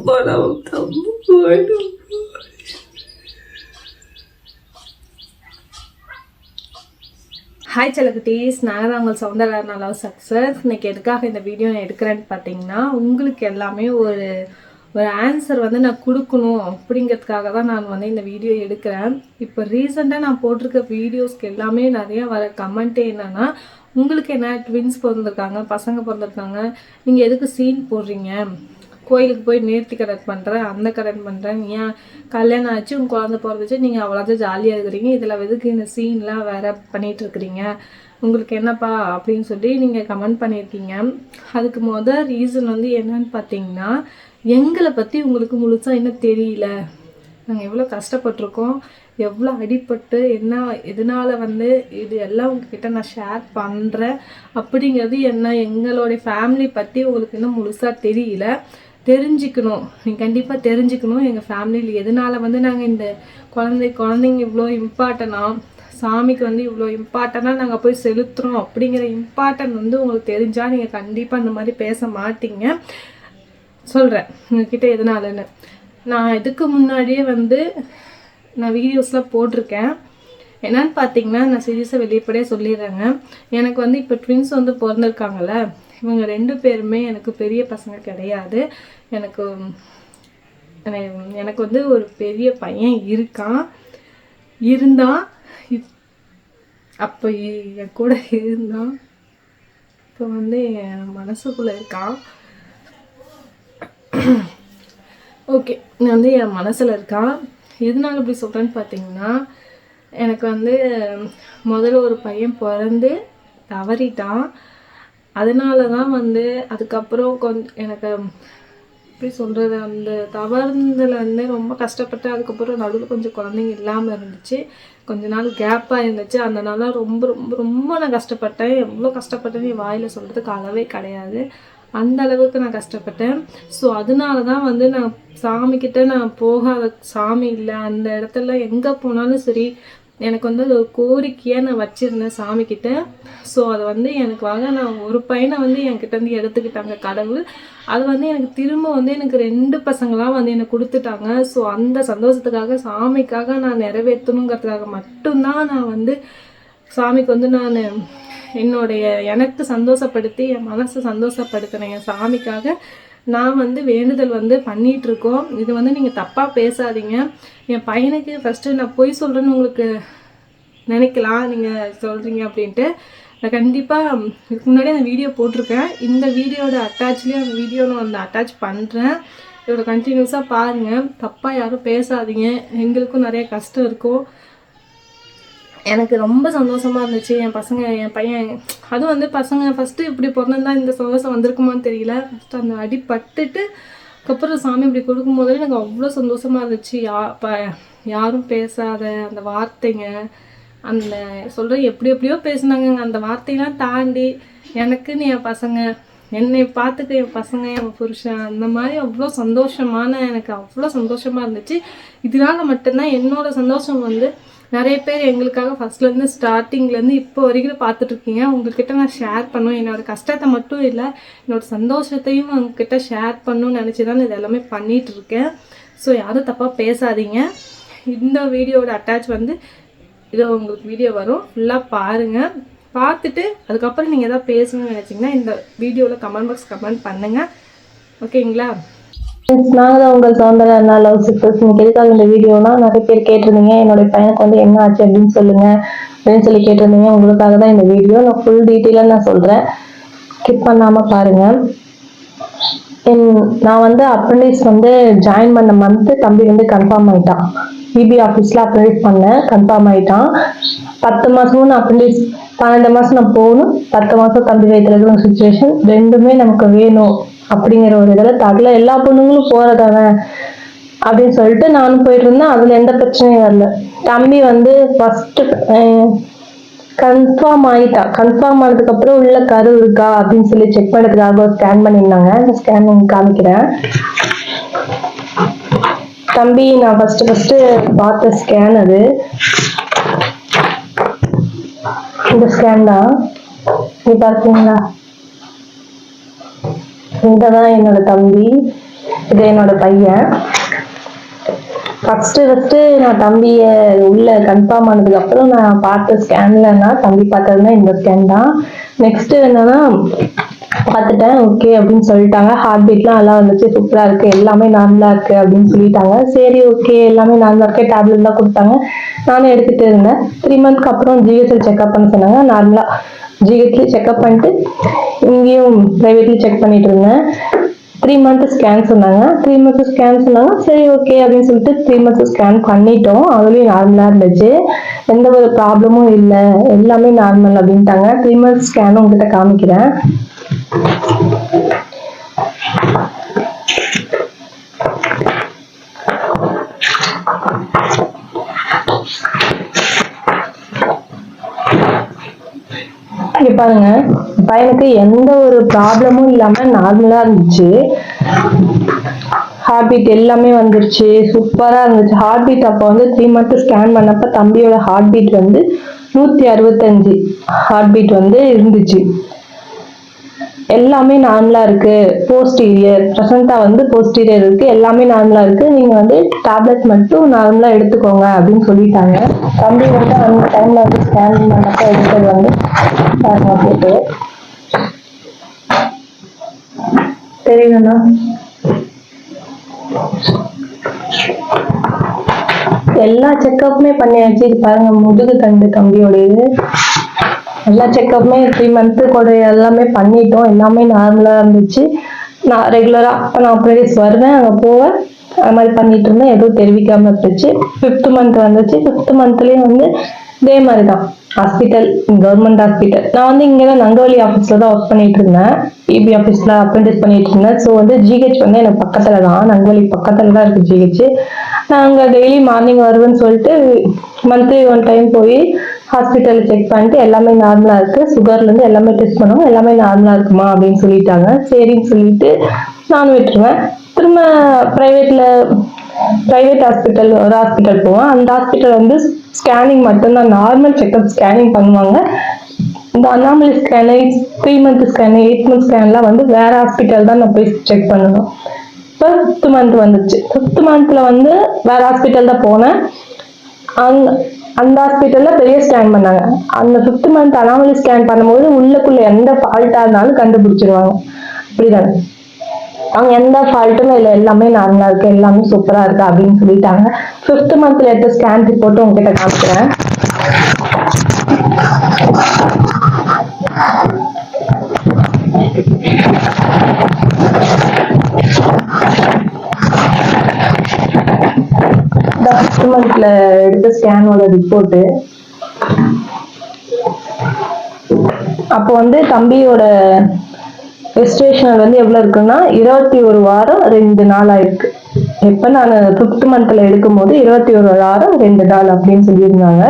Hi செல்லக்குட்டீஸ், நான் தான் உங்கள் சௌந்தர்யா லவ் சக்ஸஸ். இன்னைக்கு எதுக்காக இந்த வீடியோ நான் எடுக்கிறேன்னு பார்த்தீங்கன்னா, உங்களுக்கு எல்லாமே ஒரு ஆன்சர் வந்து நான் கொடுக்கணும் அப்படிங்கிறதுக்காக தான் நான் வந்து இந்த வீடியோ எடுக்கிறேன். இப்போ ரீசெண்டாக நான் போட்டிருக்க வீடியோஸ்க்கு எல்லாமே நிறைய வர கமெண்ட்டே என்னென்னா, உங்களுக்கு என்ன ட்வின்ஸ் பிறந்திருக்காங்க, பசங்க பிறந்திருக்காங்க, நீங்கள் எதுக்கு சீன் போடுறீங்க, கோயிலுக்கு போய் நேர்த்தி கடன் பண்ணுறேன், அந்த கடன் பண்ணுறேன், ஏன் கல்யாணம் ஆச்சு உங்கள் குழந்தை பிறந்துச்சு, நீங்கள் அவ்வளோதான் ஜாலியாக இருக்கிறீங்க, இதில் எதுக்கு இந்த சீன்லாம் வேறு பண்ணிகிட்ருக்குறீங்க, உங்களுக்கு என்னப்பா அப்படின்னு சொல்லி நீங்கள் கமெண்ட் பண்ணியிருக்கீங்க. அதுக்கு ரீசன் வந்து என்னன்னு பார்த்தீங்கன்னா, எங்களை பற்றி உங்களுக்கு முழுசாக என்ன தெரியல, நாங்கள் எவ்வளோ கஷ்டப்பட்டிருக்கோம், எவ்வளோ அடிபட்டு என்ன இதனால் வந்து இது எல்லாம் உங்ககிட்ட நான் ஷேர் பண்ணுறேன் அப்படிங்கிறது என்ன, எங்களுடைய ஃபேமிலி பற்றி உங்களுக்கு இன்னும் முழுசாக தெரியல. தெரிஞ்சுக்கணும், நீங்கள் கண்டிப்பாக தெரிஞ்சுக்கணும். எங்கள் ஃபேமிலியில் எதனால் வந்து நாங்கள் இந்த குழந்தைங்க இவ்வளோ இம்பார்ட்டனாக, சாமிக்கு வந்து இவ்வளோ இம்பார்ட்டனாக நாங்கள் போய் செலுத்துகிறோம் அப்படிங்கிற இம்பார்ட்டன் வந்து உங்களுக்கு தெரிஞ்சால் நீங்கள் கண்டிப்பாக இந்த மாதிரி பேச மாட்டீங்க. சொல்கிறேன் உங்ககிட்ட எதனாலன்னு. நான் இதுக்கு முன்னாடியே வந்து நான் வீடியோஸ்லாம் போட்டிருக்கேன். என்னன்னு பார்த்தீங்கன்னா, நான் சீரியஸாக வெளிப்படையாக சொல்லிடுறேங்க. எனக்கு வந்து இப்போ ட்வின்ஸ் வந்து பிறந்திருக்காங்கல்ல, இவங்க 2 பேருமே எனக்கு பெரிய பசங்க கிடையாது. எனக்கு வந்து ஒரு பெரிய பையன் இருந்தான் அப்போ என் கூட இருந்தான், இப்போ வந்து என் மனசுக்குள்ளே இருக்கான். ஓகே, நான் வந்து என் மனசில் இருக்கான். எதனால இப்படி சொல்கிறேன்னு பார்த்தீங்கன்னா, எனக்கு வந்து முதல்ல ஒரு பையன் பிறந்து தவறிட்டான். அதனால தான் வந்து அதுக்கப்புறம் எனக்கு எப்படி சொல்கிறது, அந்த தவறுந்துலேருந்து ரொம்ப கஷ்டப்பட்டு அதுக்கப்புறம் நடுவில் கொஞ்சம் குழந்தைங்க இல்லாமல் இருந்துச்சு, கொஞ்ச நாள் கேப்பாக இருந்துச்சு. அந்த நாளாக ரொம்ப ரொம்ப ரொம்ப நான் கஷ்டப்பட்டேன். எவ்வளோ கஷ்டப்பட்டேன்னு வாயில் சொல்கிறதுக்கு அளவே கிடையாது, அந்த அளவுக்கு நான் கஷ்டப்பட்டேன். ஸோ அதனால தான் வந்து நான் சாமிக்கிட்ட நான் போகாத சாமி இல்லை, அந்த இடத்துல எங்கே போனாலும் சரி எனக்கு வந்து அது ஒரு கோரிக்கையாக நான் வச்சுருந்தேன் சாமிக்கிட்ட. ஸோ அதை வந்து எனக்காக நான் ஒரு பையனை வந்து என்கிட்ட வந்து எடுத்துக்கிட்டாங்க கடவுள். அது வந்து எனக்கு திரும்ப வந்து எனக்கு 2 பசங்களாம் வந்து எனக்கு கொடுத்துட்டாங்க. ஸோ அந்த சந்தோஷத்துக்காக சாமிக்காக நான் நிறைவேற்றணுங்கிறதுக்காக மட்டும்தான் நான் வந்து சாமிக்கு வந்து நான் எனக்கு சந்தோஷப்படுத்தி என் மனசை சந்தோஷப்படுத்தினேன். என் சாமிக்காக நான் வந்து வேண்டுதல் வந்து பண்ணிகிட்ருக்கோம். இது வந்து நீங்கள் தப்பாக பேசாதீங்க. என் பையனுக்கு ஃபஸ்ட்டு நான் பொய் சொல்கிறேன்னு உங்களுக்கு நினைக்கலாம், நீங்கள் சொல்கிறீங்க அப்படின்ட்டு. நான் கண்டிப்பாக இதுக்கு முன்னாடி அந்த வீடியோ போட்டிருக்கேன். இந்த வீடியோட அட்டாச்லேயும் அந்த வீடியோ நான் வந்து அட்டாச் பண்ணுறேன். இதோட கண்டினியூஸாக பாருங்கள், தப்பாக யாரும் பேசாதீங்க. எங்களுக்கும் நிறைய கஷ்டம் இருக்கும். எனக்கு ரொம்ப சந்தோஷமாக இருந்துச்சு. என் பையன் அதுவும் வந்து பசங்க ஃபஸ்ட்டு இப்படி பிறந்தா இந்த சந்தோஷம் வந்திருக்குமான்னு தெரியல. ஃபஸ்ட்டு அந்த அடிப்பட்டுட்டு அதுக்கப்புறம் சாமி இப்படி கொடுக்கும்போது எனக்கு அவ்வளோ சந்தோஷமாக இருந்துச்சு. யாரும் பேசாத அந்த வார்த்தைங்க, அந்த சொல்கிற எப்படியோ பேசுனாங்க, அந்த வார்த்தையெல்லாம் தாண்டி எனக்குன்னு என் பசங்க, என்னை பார்த்துக்க என் பசங்க, என் புருஷன், அந்த மாதிரி அவ்வளோ எனக்கு அவ்வளோ சந்தோஷமாக இருந்துச்சு. இதனால் மட்டும்தான் என்னோட சந்தோஷம் வந்து நிறைய பேர் எங்களுக்காக ஃபஸ்ட்லேருந்து ஸ்டார்டிங்லேருந்து இப்போ வரைக்கும் பார்த்துட்ருக்கீங்க. உங்கள்கிட்ட நான் ஷேர் பண்ணுவேன். என்னோடய கஷ்டத்தை மட்டும் இல்லை, என்னோடய சந்தோஷத்தையும் உங்ககிட்ட ஷேர் பண்ணணும்னு நினச்சி தான் இது எல்லாமே பண்ணிகிட்ருக்கேன். ஸோ யாரும் தப்பாக பேசாதீங்க. இந்த வீடியோட அட்டாச் வந்து இதோ உங்களுக்கு வீடியோ வரும், ஃபுல்லாக பாருங்கள். பார்த்துட்டு அதுக்கப்புறம் நீங்கள் எதாவது பேசணும்னு நினச்சிங்கன்னா இந்த வீடியோவில் கமெண்ட் பண்ணுங்கள். ஓகேங்களா? நாங்கள் தான் உங்கள் சௌந்தர்யா லவ் சக்ஸஸ். இன்னைக்கு எதுக்காக இந்த வீடியோனா, நிறைய பேர் கேட்டிருந்தீங்க என்னுடைய பையனுக்கு வந்து என்ன ஆச்சு அப்படின்னு சொல்லி கேட்டிருந்தீங்க. உங்களுக்காக தான் இந்த வீடியோ. நான் ஃபுல் டீட்டெயிலாக நான் சொல்கிறேன், ஸ்கிப் பண்ணாமல் பாருங்கள். நான் வந்து அப்ரெண்டிஸ் வந்து ஜாயின் பண்ண மந்த்து தம்பி வந்து கன்ஃபார்ம் ஆகிட்டான். இபி ஆஃபீஸில் அப்ரெண்டிஸ் பண்ணேன், கன்ஃபார்ம் ஆகிட்டான். 10 மாதமும் நான் அப்ரெண்டிஸ், 12 மாதம் நான் போகணும், 10 மாதம் தம்பி வைத்திருக்கிற சுச்சுவேஷன். ரெண்டுமே நமக்கு வேணும் அப்படிங்கிற ஒரு இதில் தகல எல்லா பொண்ணுங்களும் போறதானே அப்படின்னு சொல்லிட்டு நானும் போயிட்டு இருந்தேன். அதுல எந்த பிரச்சனையும் வரல. தம்பி வந்து ஃபர்ஸ்ட் கன்ஃபார்ம் ஆயிட்டான். கன்ஃபார்ம் ஆனதுக்கு அப்புறம் உள்ள கரு இருக்கா அப்படின்னு சொல்லி செக் பண்ணதுக்காக ஸ்கேன் பண்ணியிருந்தாங்க. அந்த ஸ்கேன் காமிக்கிறேன். தம்பி நான் ஃபர்ஸ்ட் பார்த்த ஸ்கேன் அது இந்த ஸ்கேன் தான். நீ பார்த்தீங்களா? இதுதான் என்னோட தம்பி. இது என்னோட பையன். ஃபர்ஸ்ட் நான் தம்பிய உள்ள கன்ஃபார்ம் ஆனதுக்கு அப்புறம் நான் பார்த்த ஸ்கேன்லன்னா தம்பி பார்த்ததுன்னா இந்த ஸ்கேன் தான். நெக்ஸ்ட் என்னன்னா பார்த்துட்டேன், ஓகே அப்படின்னு சொல்லிட்டாங்க. ஹார்ட் பீட்லாம் நல்லா வந்துச்சு, சூப்பரா இருக்கு, எல்லாமே நார்மலா இருக்கு அப்படின்னு சொல்லிட்டாங்க. சரி ஓகே எல்லாமே நார்மலா இருக்கு, டேப்லெட் தான் கொடுத்தாங்க, நானும் எடுத்துட்டு இருந்தேன். 3 மந்த்க்கு அப்புறம் ஜிஹெச்ல செக்அப் பண்ண சொன்னாங்க. நார்மலா ஜிஹெச்ல செக்அப் பண்ணிட்டு இங்கேயும் பிரைவேட்லயும் செக் பண்ணிட்டு இருந்தேன். 3 மந்த் ஸ்கேன் சொன்னாங்க. 3 மந்த் ஸ்கேன் சொன்னாங்க. சரி ஓகே அப்படின்னு சொல்லிட்டு 3 மந்த் ஸ்கேன் பண்ணிட்டோம். அதுலயும் நார்மலா இருந்துச்சு, எந்த ஒரு ப்ராப்ளமும் இல்லை, எல்லாமே நார்மல் அப்படின்ட்டாங்க. 3 மந்த் ஸ்கேன் உங்ககிட்ட காமிக்கிறேன். இங்க பாருங்க, பையனுக்கு எந்த ஒரு ப்ராப்ளமும் இல்லாம நார்மலா இருந்துச்சு. ஹார்ட் பீட் எல்லாமே வந்துருச்சு, சூப்பரா இருந்துச்சு. ஹார்ட் பீட் அப்போ வந்து 3 மந்த் ஸ்கேன் பண்ணப்ப தம்பியோட ஹார்ட் பீட் வந்து 165 ஹார்ட் பீட் வந்து இருந்துச்சு. எல்லாமே நார்மலா இருக்கு. போஸ்டீரியர் பிரசன்டா வந்து போஸ்டீரியர் இருக்கு, எல்லாமே நார்மலா இருக்கு. நீங்க வந்து டேப்லெட் மட்டும் நார்மலா எடுத்துக்கோங்க அப்படின்னு சொல்லிட்டாங்க. தம்பி வந்து அந்த டைம்ல வந்து ஸ்கேன் பண்ணப்ப எடுத்தது வந்து போட்டு தெரியுதுண்ணா. எல்லா செக்கப்புமே பண்ணியாச்சு. இது பாருங்க முதுகு தண்டு தம்பியோட இது எல்லா செக்கப்புமே 3 மந்த்து கூட எல்லாமே பண்ணிட்டோம். எல்லாமே நார்மலா இருந்துச்சு. நான் ரெகுலரா நான் ப்ரேஸ் வருவேன், அங்கே போவேன், அது மாதிரி பண்ணிட்டு இருந்தேன். எதுவும் தெரிவிக்காம இருந்துச்சு. 5th மந்த் வந்துச்சு. 5th மந்த்லயும் வந்து இதே மாதிரி தான் ஹாஸ்பிட்டல், கவர்மெண்ட் ஹாஸ்பிட்டல். நான் வந்து இங்கே தான் நங்கவலி ஆஃபீஸில் தான் ஒர்க் பண்ணிட்டு இருந்தேன், இபி ஆஃபீஸில் அப்ரெண்டிஸ் பண்ணிட்டு இருந்தேன். ஸோ வந்து ஜிஹெச் வந்து எனக்கு பக்கத்தில் தான், நங்கவலி பக்கத்தில் தான் இருக்குது ஜிஹெச். நான் அங்கே டெய்லி மார்னிங் வருவேன்னு சொல்லிட்டு மந்த்லி 1 டைம் போய் ஹாஸ்பிட்டலில் செக் பண்ணிட்டு எல்லாமே நார்மலாக இருக்குது, சுகர்லேருந்து எல்லாமே டெஸ்ட் பண்ணுவோம், எல்லாமே நார்மலாக இருக்குமா அப்படின்னு சொல்லிட்டாங்க. சரின்னு சொல்லிட்டு நானும் விட்டுருவேன். திரும்ப ப்ரைவேட் ஹாஸ்பிட்டல் ஒரு ஹாஸ்பிட்டல் போவேன். அந்த ஹாஸ்பிட்டல் வந்து ஸ்கேனிங் மட்டும்தான், நார்மல் செக்அப் ஸ்கேனிங் பண்ணுவாங்க. இந்த anomaly scan, 3 month scan, 8 month ஸ்கேன்லாம் வந்து வேற ஹாஸ்பிட்டல் தான் நான் போய் செக் பண்ணணும். இப்போ 5th மந்த் வந்துச்சு. 5th மந்த்ல வந்து வேற ஹாஸ்பிட்டல் தான் போனேன். அந்த ஹாஸ்பிட்டல்ல பெரிய ஸ்கேன் பண்ணாங்க. அந்த 5th மந்த் அனாமலி ஸ்கேன் பண்ணும்போது உள்ளுக்குள்ள எந்த ஃபால்ட்டா இருந்தாலும் கண்டுபிடிச்சிருவாங்க, அப்படிதானே? அவங்க எந்த ஃபால்ட்டுமே இல்லை, எல்லாமே நார்மலா இருக்கு, எல்லாமே சூப்பரா இருக்கு அப்படின்னு சொல்லிட்டாங்க. 5th மந்த்ல எடுத்த ஸ்கேன் ரிப்போர்ட் உங்ககிட்ட காமிக்கிறேன். இந்த 5th மந்த்ல எடுத்த ஸ்கேனோட ரிப்போர்ட். அப்போ வந்து தம்பியோட ரெஜிஸ்ட்ரேஷன் வந்து எவ்வளவு இருக்குன்னா 21 வாரம் 2 நாள் ஆயிருக்கு. இப்ப நான் 5th மந்த்ல எடுக்கும் போது 21 வாரம் 2 நாள் அப்படின்னு சொல்லியிருந்தாங்க.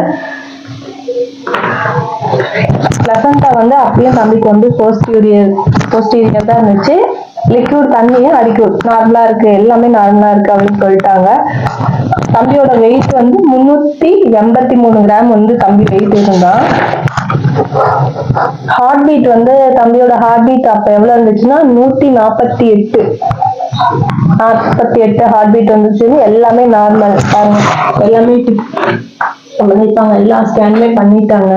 பிளசண்டா வந்து அப்பயும் தம்பிக்கு வந்து போஸ்டீரியர் தான் இருந்துச்சு. லிக்விட் தண்ணியும் லிக்விட் நார்மலா இருக்கு, எல்லாமே நார்மலா இருக்கு அப்படின்னு சொல்லிட்டாங்க. தம்பியோட வெயிட் வந்து 383 கிராம் வந்து தம்பி வெயிட் இருந்தான். ஹார்ட் பீட் வந்து தம்பியோட ஹார்ட் பீட் அப்ப எவ்வளவு இருந்துச்சுன்னா 148 ஹார்ட் பீட் வந்துச்சு. எல்லாமே நார்மல், எல்லாமே பண்ணிட்டாங்க, எல்லா ஸ்கேனுமே பண்ணிட்டாங்க,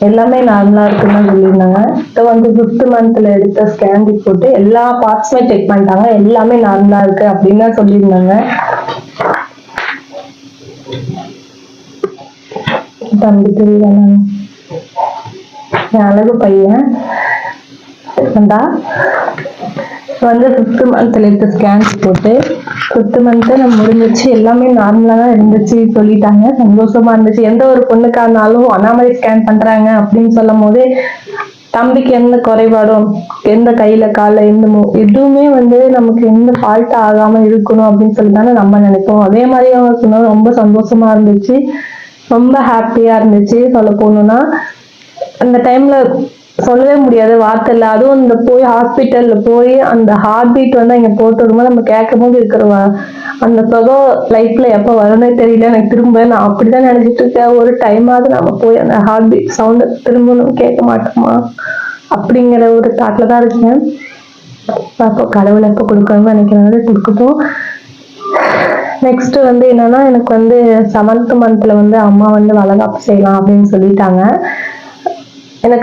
எல்லாமே நார்மலா இருக்குன்னு சொல்லியிருந்தாங்க. இப்போ வந்து 5th மந்த்ல எடுத்த ஸ்கேன் ரிப்போர்ட் எல்லா பார்ட்ஸுமே செக் பண்ணிட்டாங்க, எல்லாமே நார்மலா இருக்கு அப்படின்னு தான் சொல்லியிருந்தாங்க. தம்பி தெரியல, அழகு பையன் வந்து 5th மந்த்ல எடுத்த ஸ்கேன் ரிப்போர்ட். 5th மந்த் நம்ம முடிஞ்சிச்சு, எல்லாமே நார்மலா தான் இருந்துச்சு சொல்லிட்டாங்க. சந்தோஷமா இருந்துச்சு. எந்த ஒரு பொண்ணுக்கா இருந்தாலும் அனாமலி ஸ்கேன் பண்றாங்க அப்படின்னு சொல்லும் போது தம்பிக்கு எந்த குறைபாடும், எந்த கையில கால எதுவுமே வந்து நமக்கு எந்த ஃபால்ட் ஆகாம இருக்கணும் அப்படின்னு சொல்லி தானே நம்ம நினைப்போம். அதே மாதிரி அவங்க சொன்னது ரொம்ப சந்தோஷமா இருந்துச்சு, ரொம்ப ஹாப்பியா இருந்துச்சு. சொல்ல போகணும்னா அந்த டைம்ல சொல்லவே முடியாது, வார்த்தை இல்லை. அதுவும் இந்த போய் ஹாஸ்பிட்டல்ல போய் அந்த ஹார்ட் பீட் வந்து அங்க போட்டு வரும்போது நம்ம கேட்கும் போது இருக்கிற அந்த சுகம் லைஃப்ல எப்ப வரும்னே தெரியல எனக்கு. திரும்ப நான் அப்படிதான் நினைச்சிட்டு இருக்கேன், ஒரு டைமாவது நம்ம போய் அந்த ஹார்ட் பீட் சவுண்ட் திரும்பணும் கேட்க மாட்டோமா அப்படிங்கிற ஒரு தாட்டில் தான் இருக்கேன். பார்ப்போம் கடவுளை எப்போ கொடுக்கணும்னு நினைக்கிறனால கொடுக்கட்டும். நெக்ஸ்ட் வந்து என்னன்னா, எனக்கு வந்து 7th மந்த்ல வந்து அம்மா வந்து வளகாப்பு செய்யலாம் அப்படின்னு சொல்லிட்டாங்க.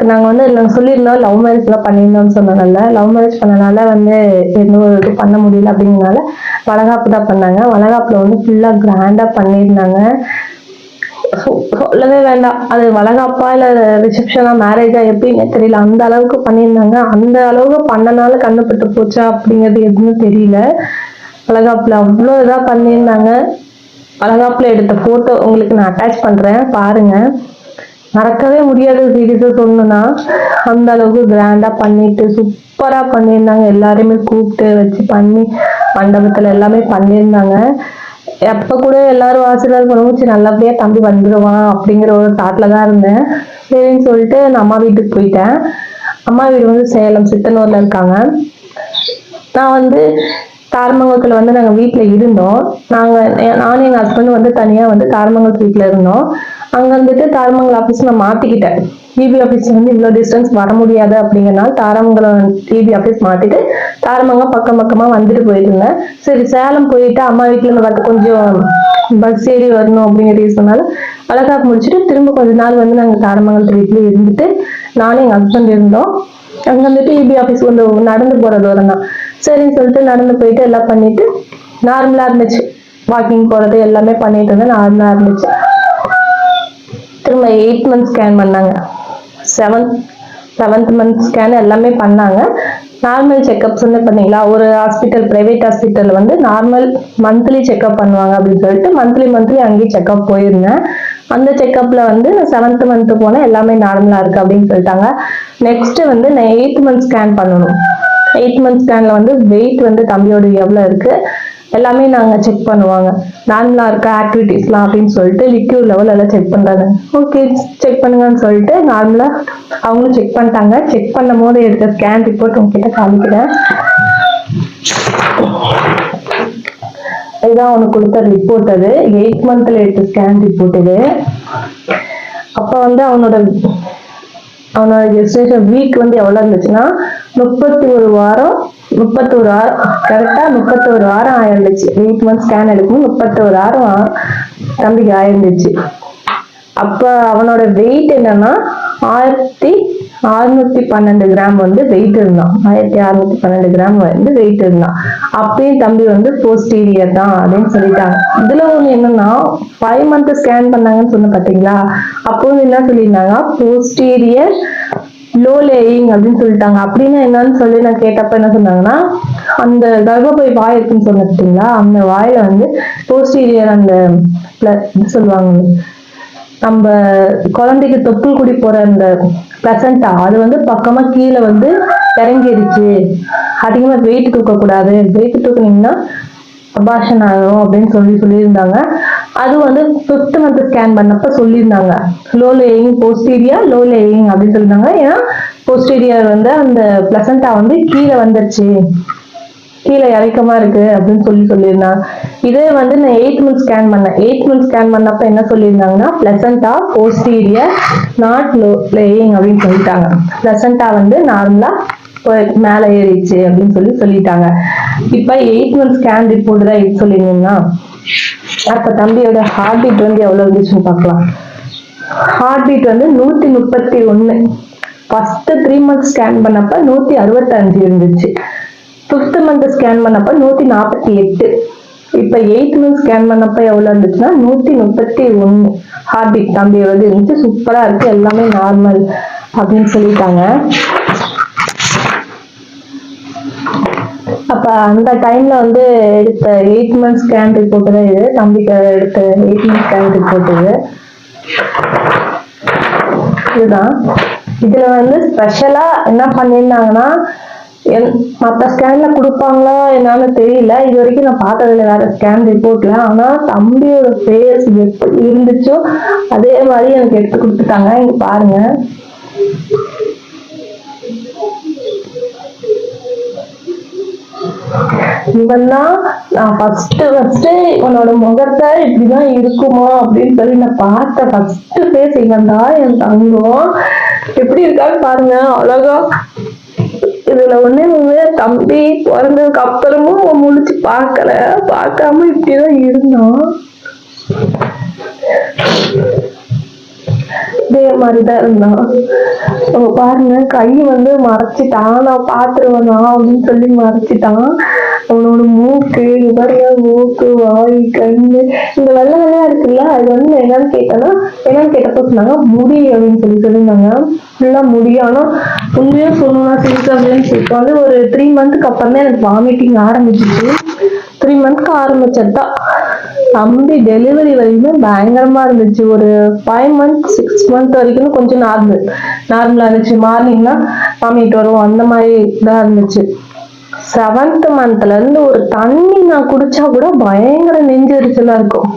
நாங்கள் வந்து சொல்லியிருந்தோம் லவ் மேரேஜ்லாம் பண்ணியிருந்தோம்னு சொன்னனால, லவ் மேரேஜ் பண்ணனால வந்து எந்த ஒரு இது பண்ண முடியல அப்படிங்கிறனால வளகாப்பு தான் பண்ணாங்க. வளகாப்புல வந்து ஃபுல்லாக கிராண்டாக பண்ணியிருந்தாங்க. சொல்லவே வேண்டாம், அது வளகாப்பா இல்லை ரிசப்ஷனா மேரேஜா எப்படின்னு தெரியல, அந்த அளவுக்கு பண்ணியிருந்தாங்க. அந்த அளவுக்கு பண்ணனால கண்ணுப்பட்டு போச்சா அப்படிங்கிறது எதுவுமே தெரியல. வளகாப்புல அவ்வளோ இதாக பண்ணியிருந்தாங்க. வளகாப்புல எடுத்த போட்டோ உங்களுக்கு நான் அட்டாச் பண்றேன், பாருங்க. மறக்கவே முடியாது சீரியஸா சொல்லணும்னா. அந்த அளவுக்கு கிராண்டா பண்ணிட்டு சூப்பரா பண்ணியிருந்தாங்க. எல்லாரையுமே கூப்பிட்டு வச்சு பண்ணி மண்டபத்துல எல்லாமே பண்ணியிருந்தாங்க. எப்ப கூட எல்லாரும் ஆசீர்வாதம் பண்ணுவோம், சரி நல்லபடியா தம்பி வந்துடுவான் அப்படிங்கிற ஒரு தாட்ல தான் இருந்தேன். சரின்னு சொல்லிட்டு நான் அம்மா வீட்டுக்கு போயிட்டேன். அம்மா வீடு வந்து சேலம் சித்தனூர்ல இருக்காங்க. நான் வந்து தாரமங்கலத்துல வந்து நாங்க வீட்டுல இருந்தோம். நானும் எங்க ஹஸ்பண்ட் வந்து தனியா வந்து தாரமங்கலத்து வீட்டுல இருந்தோம். அங்க வந்துட்டு தாரமங்கலம் ஆபீஸ் நான் மாத்திக்கிட்டேன். டிபி ஆபீஸ் வந்து இவ்வளவு டிஸ்டன்ஸ் வர முடியாது அப்படிங்கறனால தாரமங்கலம் டிபி ஆபீஸ் மாத்திட்டு தாரமங்கலம் பக்கம் பக்கமா வந்துட்டு போயிருந்தேன். சரி சேலம் போயிட்டு அம்மா வீட்டுல இருந்து வந்து கொஞ்சம் பஸ் ஏறி வரணும் அப்படிங்கிற ரீசனால வளகாப்பு முடிச்சுட்டு திரும்ப கொஞ்ச நாள் வந்து நாங்க தாரமங்கலத்து வீட்டுல இருந்துட்டு நானும் எங்க ஹஸ்பண்ட் இருந்தோம். அங்க வந்துட்டு டிபி ஆபீஸ் வந்து நடந்து போற தூரம் தான். சரின்னு சொல்லிட்டு நடந்து போயிட்டு எல்லாம் பண்ணிட்டு நார்மலா இருந்துச்சு. வாக்கிங் போறது எல்லாமே பண்ணிட்டு இருந்தேன், நார்மலா இருந்துச்சு. திரும்ப 8th மந்த் ஸ்கேன் பண்ணாங்க. 7th மந்த் ஸ்கேன் எல்லாமே பண்ணாங்க. நார்மல் செக்அப் பண்ணீங்களா, ஒரு ஹாஸ்பிட்டல் பிரைவேட் ஹாஸ்பிட்டல் வந்து நார்மல் மந்த்லி செக்அப் பண்ணுவாங்க அப்படின்னு சொல்லிட்டு மந்த்லி அங்கேயும் செக்அப் போயிருந்தேன். அந்த செக்அப்ல வந்து 7th மந்த் போனா எல்லாமே நார்மலா இருக்கு அப்படின்னு சொல்லிட்டாங்க. நெக்ஸ்ட் வந்து நான் 8th மந்த் ஸ்கேன் பண்ணணும். 8th மந்த் ஸ்கேன்ல வந்து வெயிட் வந்து தம்பியோட எவ்வளவு இருக்கு எல்லாமே நாங்க செக் பண்ணுவாங்க. நார்மலா இருக்க ஆக்டிவிட்டிஸ்லாம் அப்படின்னு சொல்லிட்டு லிக்யூட் லெவல் எல்லாம் செக் பண்றாங்க. ஓகே செக் பண்ணுங்கன்னு சொல்லிட்டு நார்மலா அவங்களும் செக் பண்ணிட்டாங்க. செக் பண்ணும் போது எடுத்த ஸ்கேன் ரிப்போர்ட் உங்ககிட்ட காமிக்கிறேன். இதுதான் அவனுக்கு கொடுத்த ரிப்போர்ட். அது 8th மந்த்ல எடுத்த ஸ்கேன் ரிப்போர்ட் இது. அப்ப வந்து அவனோட கெஸ்டேஷன் வீக் வந்து எவ்வளவு இருந்துச்சுன்னா 31 வாரம் கரெக்டா 31 வாரம் ஆயிருந்துச்சு. 8th மந்த் ஸ்கேன் எடுக்கும் 31 வாரம் தம்பிக்கு ஆயிருந்துச்சு. அப்ப அவனோட வெயிட் என்னன்னா 1612 கிராம் வந்து வெயிட் இருந்தான். 1612 கிராம் வந்து வெயிட் இருந்தான். அப்பயும் தம்பி வந்து போஸ்டீரியர் தான் அப்படின்னு சொல்லிட்டாங்க. இதுல ஒண்ணு என்னன்னா 5 மந்த் ஸ்கேன் பண்ணாங்கன்னு சொன்ன பாத்தீங்களா, அப்போ என்ன சொல்லியிருந்தாங்க, போஸ்டீரியர் லோ லேயிங் அப்படின்னு சொல்லிட்டாங்க. அப்படின்னு என்னன்னு சொல்லி நான் கேட்டப்ப என்ன சொன்னாங்கன்னா, அந்த கர்ப்பப்பை வாய் இருக்குன்னு சொன்ன பார்த்தீங்களா, அந்த வாயில வந்து போஸ்டீரியர் அந்த சொல்லுவாங்க நம்ம குழந்தைக்கு தொப்புள் குடி போற அந்த பிளசண்டா அது வந்து பக்கமா கீழே வந்து இறங்கிடுச்சு. அதிகமா வெயிட் தூக்க கூடாது, வெயிட் தூக்குனீங்கன்னா அபார்ஷன் ஆகும் அப்படின்னு சொல்லியிருந்தாங்க. அது வந்து 5th மந்த் ஸ்கேன் பண்ணப்ப சொல்லியிருந்தாங்க low laying posterior low laying அப்படின்னு சொல்லியிருந்தாங்க. ஏன்னா போஸ்டீரியர் வந்து அந்த பிளசண்டா வந்து கீழே வந்துருச்சு, கீழே இறக்கமா இருக்கு அப்படின்னு சொல்லியிருந்தாங்க. இதே வந்து நான் 8th மந்த் ஸ்கேன் பண்ணேன். 8th மந்த் ஸ்கேன் பண்ணப்ப என்ன சொல்லியிருந்தாங்கன்னா, பிளசண்டா போஸ்டீரியர் நாட் லோ லேயிங் அப்படின்னு சொல்லிட்டாங்க. பிளசண்டா வந்து நார்மலா மேல ஏறிடுச்சு அப்படின்னு சொல்லிட்டாங்க. இப்ப 8th மந்த் ஸ்கேன் ரிப்போர்ட் தான் இது சொல்லிருந்தீங்கன்னா, அப்ப தம்பியோட ஹார்ட் பீட் வந்து எவ்வளவு இருந்துச்சுன்னு பார்க்கலாம். ஹார்ட் பீட் வந்து 131. ஃபர்ஸ்ட் 3 மந்த் ஸ்கேன் பண்ணப்ப 165 இருந்துச்சு. 5th மந்த் ஸ்கேன் பண்ணப்ப 148. இப்ப 8th மந்த் ஸ்கேன் பண்ணப்ப எவ்வளவு இருந்துச்சுன்னா 131 ஹார்ட் பீட் தம்பியோட இருந்துச்சு. சூப்பரா இருக்கு, எல்லாமே நார்மல் அப்படின்னு சொல்லிட்டாங்க. அப்ப அந்த டைம்ல வந்து எடுத்த 8th மந்த் ஸ்கேன் ரிப்போர்ட் தான் இது. தம்பிக்கு எடுத்த 8th மந்த் ஸ்கேன் ரிப்போர்ட் இதுதான். இதுல வந்து ஸ்பெஷலா என்ன பண்ணிருந்தாங்கன்னா, மற்ற ஸ்கேன்ல கொடுப்பாங்களா என்னன்னு தெரியல, இது வரைக்கும் நான் பார்த்ததில்ல வேற ஸ்கேன் ரிப்போர்ட்ல. ஆனா தம்பியோட ஃபேஸ் எப்படி இருந்துச்சோ அதே மாதிரி எனக்கு எடுத்து கொடுத்துட்டாங்க. இங்க பாருங்க, இவன் தான் நான் ஃபர்ஸ்ட் இவனோட முகத்தை இப்படிதான் இருக்குமா அப்படின்னு சொல்லி நான் பார்த்த ஃபர்ஸ்ட் ஃபேஸ் இவன் தான். என் தங்கம் எப்படி இருக்கான்னு பாருங்க, அழகா. இதுல ஒண்ணு தம்பி பிறந்ததுக்கு அப்புறமும் அவன் முழிச்சு பார்க்காம இப்படிதான் இருந்தான். இதே மாதிரிதான் இருந்தான். அவங்க பாருங்க, கை மறைச்சிட்டான், நான் பாத்துருவேனா அப்படின்னு சொல்லி மறைச்சிட்டான். அவனோட மூக்கு, இவரையா மூக்கு, வாய், கண்ணு, இந்த வெள்ளை வெள்ளையா இருக்குல்ல, அது என்னன்னு கேட்டப்போ சொன்னாங்க முடி அப்படின்னு சொல்லியிருந்தாங்க. ஃபுல்லா முடி. ஆனா உண்மையா சொல்லணும்னா சிரிக்க ஒரு 3 மந்த்துக்கு அப்புறம் தான் எனக்கு வாமிட்டிங் ஆரம்பிச்சிச்சு. 3 மந்த்க்கு ஆரம்பிச்சதா தம்பி டெலிவரி வரைக்குமே பயங்கரமா இருந்துச்சு. ஒரு 5 மந்த் 6 மந்த் வரைக்கும் கொஞ்சம் நார்மலா இருந்துச்சு. மார்னிங்னா வாமிட் வரும், அந்த மாதிரி தான் இருந்துச்சு. 7th மந்த்ல இருந்து ஒரு தண்ணி நான் குடிச்சா கூட பயங்கர நெஞ்செரிச்சலா இருக்கும்.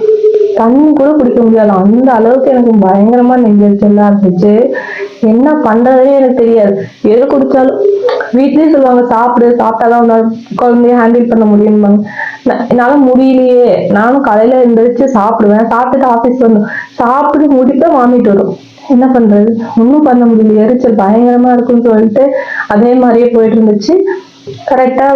தண்ணி கூட குடிக்க முடியாது, அந்த அளவுக்கு எனக்கு பயங்கரமா நெஞ்செரிச்சலா இருந்துச்சு. என்ன பண்றதுன்னு எனக்கு தெரியாது. எது குடிச்சாலும் வீட்லயும் சொல்லுவாங்க சாப்பிட்டாதான் குழந்தைய ஹேண்டில் பண்ண முடியும்பாங்க. என்னால முடியலையே. நானும் காலையில எந்திரிச்சு சாப்பிடுவேன், சாப்பிட்டுட்டு ஆபீஸ் சாப்பிட்டு முடிப்ப வாமிட் வரும். என்ன பண்றது, ஒன்னும் பண்ண முடியல. எரிச்சல் பயங்கரமா இருக்குன்னு சொல்லிட்டு அதே மாதிரியே போயிட்டு இருந்துச்சு. கரெக்டா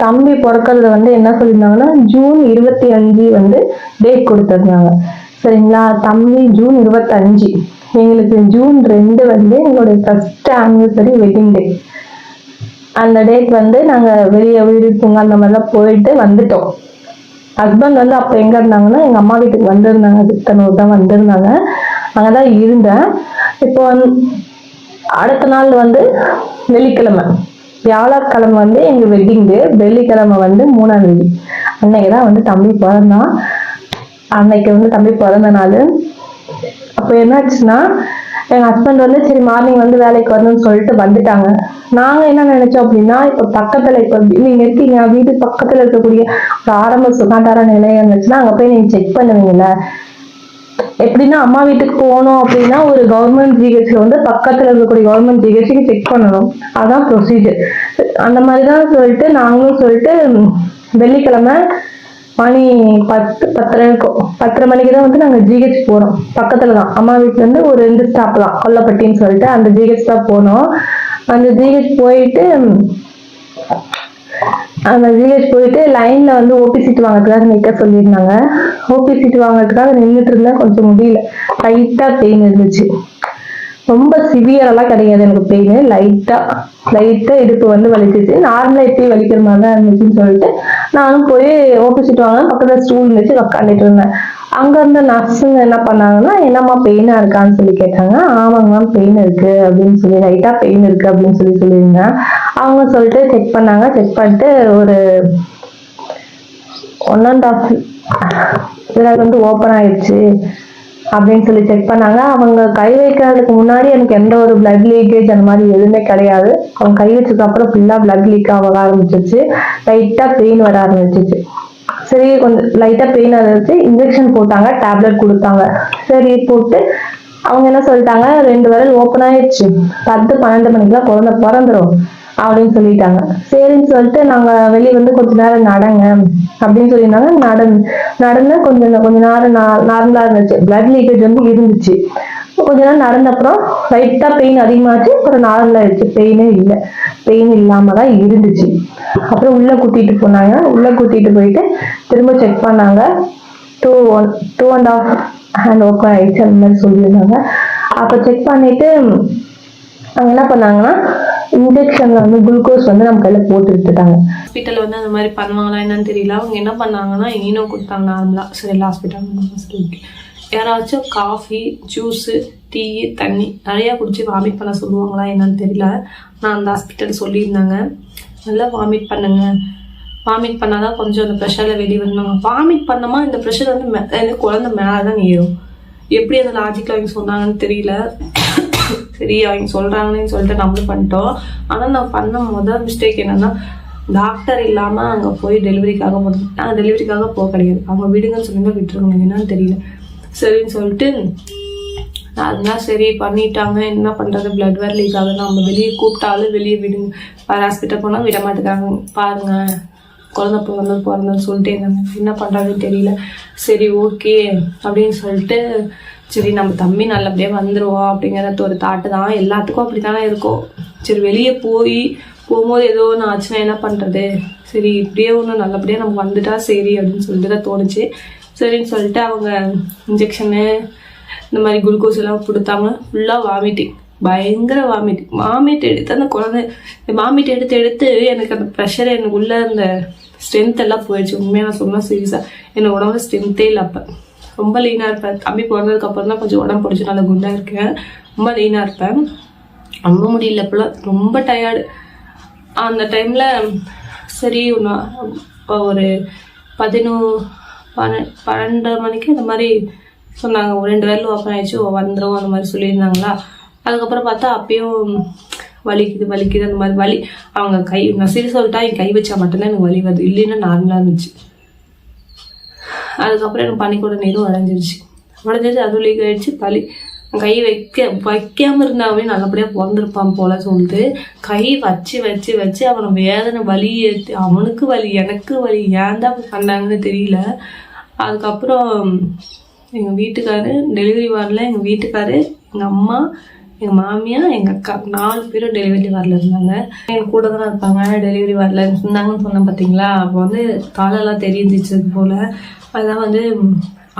தம்பி பிறக்கிறது என்ன சொல்லியிருந்தாங்கன்னா ஜூன் 25 டேட் கொடுத்திருந்தாங்க. சரிங்களா, தம்பி ஜூன் 25, எங்களுக்கு ஜூன் 2 எங்களுடைய ஃபர்ஸ்ட் ஆனிவர்சரி வெட்டிங் டே. அந்த டேட் நாங்க வெளியே வீடுங்க அந்த மாதிரிலாம் போயிட்டு வந்துட்டோம். ஹஸ்பண்ட் அப்ப எங்க இருந்தாங்கன்னா எங்க அம்மா வீட்டுக்கு வந்திருந்தாங்க, சித்தனூர் தான் வந்திருந்தாங்க. அங்கதான் இருந்தேன். இப்போ அடுத்த நாள் வெள்ளிக்கிழமை, வியாழக்கிழமை எங்க வெட்டிங் டே, வெள்ளிக்கிழமை 3ஆம் தேதி அன்னைக்குதான் தம்பி பிறந்தான். அன்னைக்கு தம்பி பிறந்த நாள். அப்ப என்னாச்சுன்னா எங்க ஹஸ்பண்ட் சரி மார்னிங் வேலைக்கு வரணும்னு சொல்லிட்டு வந்துட்டாங்க. நாங்க என்ன நினைச்சோம் அப்படின்னா, இப்ப பக்கத்துல இப்ப நீங்க இருக்கீங்க, வீட்டு பக்கத்துல இருக்கக்கூடிய ஒரு ஆரம்ப சுகாதார நிலையம் இருந்துச்சுன்னா அங்க போய் நீங்க செக் பண்ணுவீங்கல்ல. எப்படின்னா அம்மா வீட்டுக்கு போகணும் அப்படின்னா ஒரு கவர்மெண்ட் ஜிஹெச்ல பக்கத்துல இருக்கக்கூடிய கவர்மெண்ட் ஜிஹெச்சுக்கு செக் பண்ணணும், அதான் ப்ரொசீஜர். அந்த மாதிரிதான் சொல்லிட்டு நாங்களும் வெள்ளிக்கிழமை மணி 10:30 இருக்கும். 10:30 மணிக்கு தான் நாங்க ஜிஹெச் போறோம். பக்கத்துலதான் அம்மா வீட்டுல இருந்து ஒரு 2 ஸ்டாப் தான், கொல்லப்பட்டின்னு சொல்லிட்டு அந்த ஜிஹெச் தான் போனோம். அந்த ஜிஹெச் போயிட்டு லைன்ல ஓபி சீட் வாங்கறதுக்காக நிக்க சொல்லியிருந்தாங்க. ஓபி சீட் வாங்கறதுக்காக நின்றுட்டு இருந்தேன். கொஞ்சம் முடியல, லைட்டா பெயின் இருந்துச்சு. ரொம்ப சிவியரெல்லாம் கிடையாது எனக்கு பெயின், லைட்டா இடுப்பு வலிச்சிச்சு. நார்மலா எப்பயும் வலிக்கிற மாதிரி தான் இருந்துச்சுன்னு சொல்லிட்டு நானும் போய் ஓபி சீட் வாங்க பக்கத்துல ஸ்டூல் இருந்துச்சு, உட்காந்துட்டு இருந்தேன். அங்க இருந்த நர்ஸுங்க என்ன பண்ணாங்கன்னா, என்னம்மா பெயினா இருக்கான்னு சொல்லி கேட்டாங்க. ஆமாங்க மேம் பெயின் இருக்கு அப்படின்னு சொல்லி, லைட்டா பெயின் இருக்கு அப்படின்னு சொல்லியிருந்தேன். அவங்க சொல்லிட்டு செக் பண்ணாங்க. செக் பண்ணிட்டு ஒரு 1.5 விரல் ஓப்பன் ஆயிடுச்சு அப்படின்னு சொல்லி செக் பண்ணாங்க. அவங்க கை வைக்கிறதுக்கு முன்னாடி எனக்கு எந்த ஒரு பிளட் லீக்கேஜ் அந்த மாதிரி எதுவுமே கிடையாது. அவங்க கை வச்சதுக்கு அப்புறம் ஃபுல்லா பிளட் லீக் ஆக ஆரம்பிச்சிருச்சு. லைட்டா பெயின் வர ஆரம்பிச்சிச்சு. சரி கொஞ்சம் லைட்டா பெயின் ஆரம்பிச்சு இன்ஜெக்ஷன் போட்டாங்க, டேப்லெட் கொடுத்தாங்க. சரி போட்டு அவங்க என்ன சொல்லிட்டாங்க, 2 விரல் ஓப்பன் ஆயிடுச்சு, 10-12 மணிக்கெல்லாம் குழந்தை பிறந்துரும் அப்படின்னு சொல்லிட்டாங்க. சரின்னு சொல்லிட்டு நாங்க வெளியே கொஞ்ச நேரம் நடங்க அப்படின்னு சொல்லியிருந்தாங்க. நடந்து கொஞ்ச நேரம் நார்மலா இருந்துச்சு. பிளட் லீக்கேஜ் இருந்துச்சு. கொஞ்ச நேரம் நடந்த அப்புறம் லைட்டா பெயின் அதிகமாச்சு, அப்புறம் நார்மலா ஆயிடுச்சு. பெயின் இல்லாம தான் இருந்துச்சு. அப்புறம் உள்ள கூட்டிட்டு போனாங்க. உள்ள கூட்டிட்டு போயிட்டு திரும்ப செக் பண்ணாங்க. 2.5 ஹேண்ட் ஓப்பன் ஆயிடுச்சு அந்த மாதிரி சொல்லியிருந்தாங்க. அப்ப செக் பண்ணிட்டு அவங்க என்ன பண்ணாங்கன்னா இன்ஜெக்ஷன்ல குளுக்கோஸ் நம்ம கையில போட்டு விட்டுட்டாங்க. ஹாஸ்பிட்டல் அந்த மாதிரி பண்ணுவாங்களா என்னன்னு தெரியல. அவங்க என்ன பண்ணாங்கன்னா ஈனோ கொடுத்தாங்க நார்மலா. சரி எல்லா ஹாஸ்பிட்டல் யாராச்சும் காஃபி, ஜூஸு, டீ, தண்ணி நிறையா குடிச்சு வாமிட் பண்ண சொல்லுவாங்களா என்னன்னு தெரியல. நான் அந்த ஹாஸ்பிட்டல் சொல்லியிருந்தாங்க நல்லா வாமிட் பண்ணுங்க, வாமிட் பண்ணாதான் கொஞ்சம் அந்த ப்ரெஷரில் வெளியே வரணும். வாமிட் பண்ணோமா இந்த ப்ரெஷர் குழந்தை மேலே தான் ஏறும். எப்படி அந்த லாஜிக்கில் அவங்க சொன்னாங்கன்னு தெரியல. சரி அவங்க சொல்கிறாங்கன்னு சொல்லிட்டு நம்மளும் பண்ணிட்டோம். ஆனால் நான் பண்ண முதல் மிஸ்டேக் என்னன்னா, டாக்டர் இல்லாமல் அங்கே போய் டெலிவரிக்காக போனோம். நாங்கள் டெலிவரிக்காக போக கிடையாது, அவங்க விடுங்கன்னு சொல்லிட்டு விட்டுருக்கணும், என்னன்னு தெரியல. சரின்னு சொல்லிட்டு அதெல்லாம் சரி பண்ணிட்டாங்க. என்ன பண்ணுறது, பிளட் வேர் லீக் ஆகுது. நம்ம வெளியே கூப்பிட்டாலும் வெளியே விடுங்க, வேறு ஹாஸ்பிட்டல் போனால் விட மாட்டேங்கிறாங்க. பாருங்க குழந்தை பிறந்தன்னு சொல்லிட்டு என்ன பண்ணுறதுன்னு தெரியல. சரி ஓகே அப்படின்னு சொல்லிட்டு சரி நம்ம தம்பி நல்லபடியாக வந்துடுவோம் அப்படிங்கிற ஒரு தாட்டு தான். எல்லாத்துக்கும் அப்படி தானே இருக்கும். சரி வெளியே போகும்போது ஏதோ ஒன்று ஆச்சுன்னா என்ன பண்ணுறது, சரி இப்படியே ஒன்று நல்லபடியாக நம்ம வந்துட்டா சரி அப்படின்னு சொல்லிட்டு தான் தோணுச்சு. சரின்னு சொல்லிட்டு அவங்க இன்ஜெக்ஷனு இந்த மாதிரி குளுக்கோஸ் எல்லாம் கொடுத்தாங்க. ஃபுல்லாக வாமிட்டிங், பயங்கர வாமிட் எடுத்து அந்த குழந்தை வாமிட் எடுத்து எனக்கு அந்த ப்ரெஷர் எனக்குள்ளே அந்த ஸ்ட்ரென்த் எல்லாம் போயிடுச்சு. உண்மையாக நான் சொன்னால் சீரியஸாக என்னோட உடம்புல ஸ்ட்ரென்த்தே இல்லை. அப்போ ரொம்ப லீனாக இருப்பேன். தம்பி பிறந்ததுக்கப்புறம் தான் கொஞ்சம் உடம்பு பிடிச்சி நல்லா குண்டாக இருக்கேன். ரொம்ப லீனாக இருப்பேன். ரொம்ப முடியல, இப்போலாம் ரொம்ப டயர்டு. அந்த டைமில் சரி ஒரு 12 மணிக்கு இந்த மாதிரி சொன்னாங்க, 2 வேலையில் ஓப்பன் ஆயிடுச்சு வந்துடும் அந்த மாதிரி சொல்லியிருந்தாங்களா. அதுக்கப்புறம் பார்த்தா அப்பயும் வலிக்குது அந்த மாதிரி வலி. அவங்க நான் சரி சொல்லிட்டா என் கை வச்சா மட்டும்தான் எனக்கு வலி வருது, இல்லைன்னா நார்மலாக இருந்துச்சு. அதுக்கப்புறம் எனக்கு பனிக்கூட நீரும் உடஞ்சிருச்சு. அதுவும் லீக் ஆகிடுச்சு. கை வைக்காமல் இருந்தாவே நல்லபடியாக பிறந்திருப்பான் போல சொல்லிட்டு கை வச்சு அவனை வேதனை வலி ஏற்றி அவனுக்கு வலி எனக்கு வலி, ஏன் தான் பண்ணாங்கன்னு தெரியல. அதுக்கப்புறம் எங்கள் வீட்டுக்காரு டெலிவரி வார்டில் எங்கள் வீட்டுக்காரு, எங்கள் அம்மா, எங்கள் மாமியார், எங்கள் அக்கா 4 பேரும் டெலிவரி வார்டில் இருந்தாங்க. எங்கள் கூட தான் இருப்பாங்க. டெலிவரி வார்டில் இருந்தாங்கன்னு சொன்னேன் பார்த்தீங்களா. அப்போ வந்து காலெல்லாம் தெரிஞ்சிச்சு போல். அதான் வந்து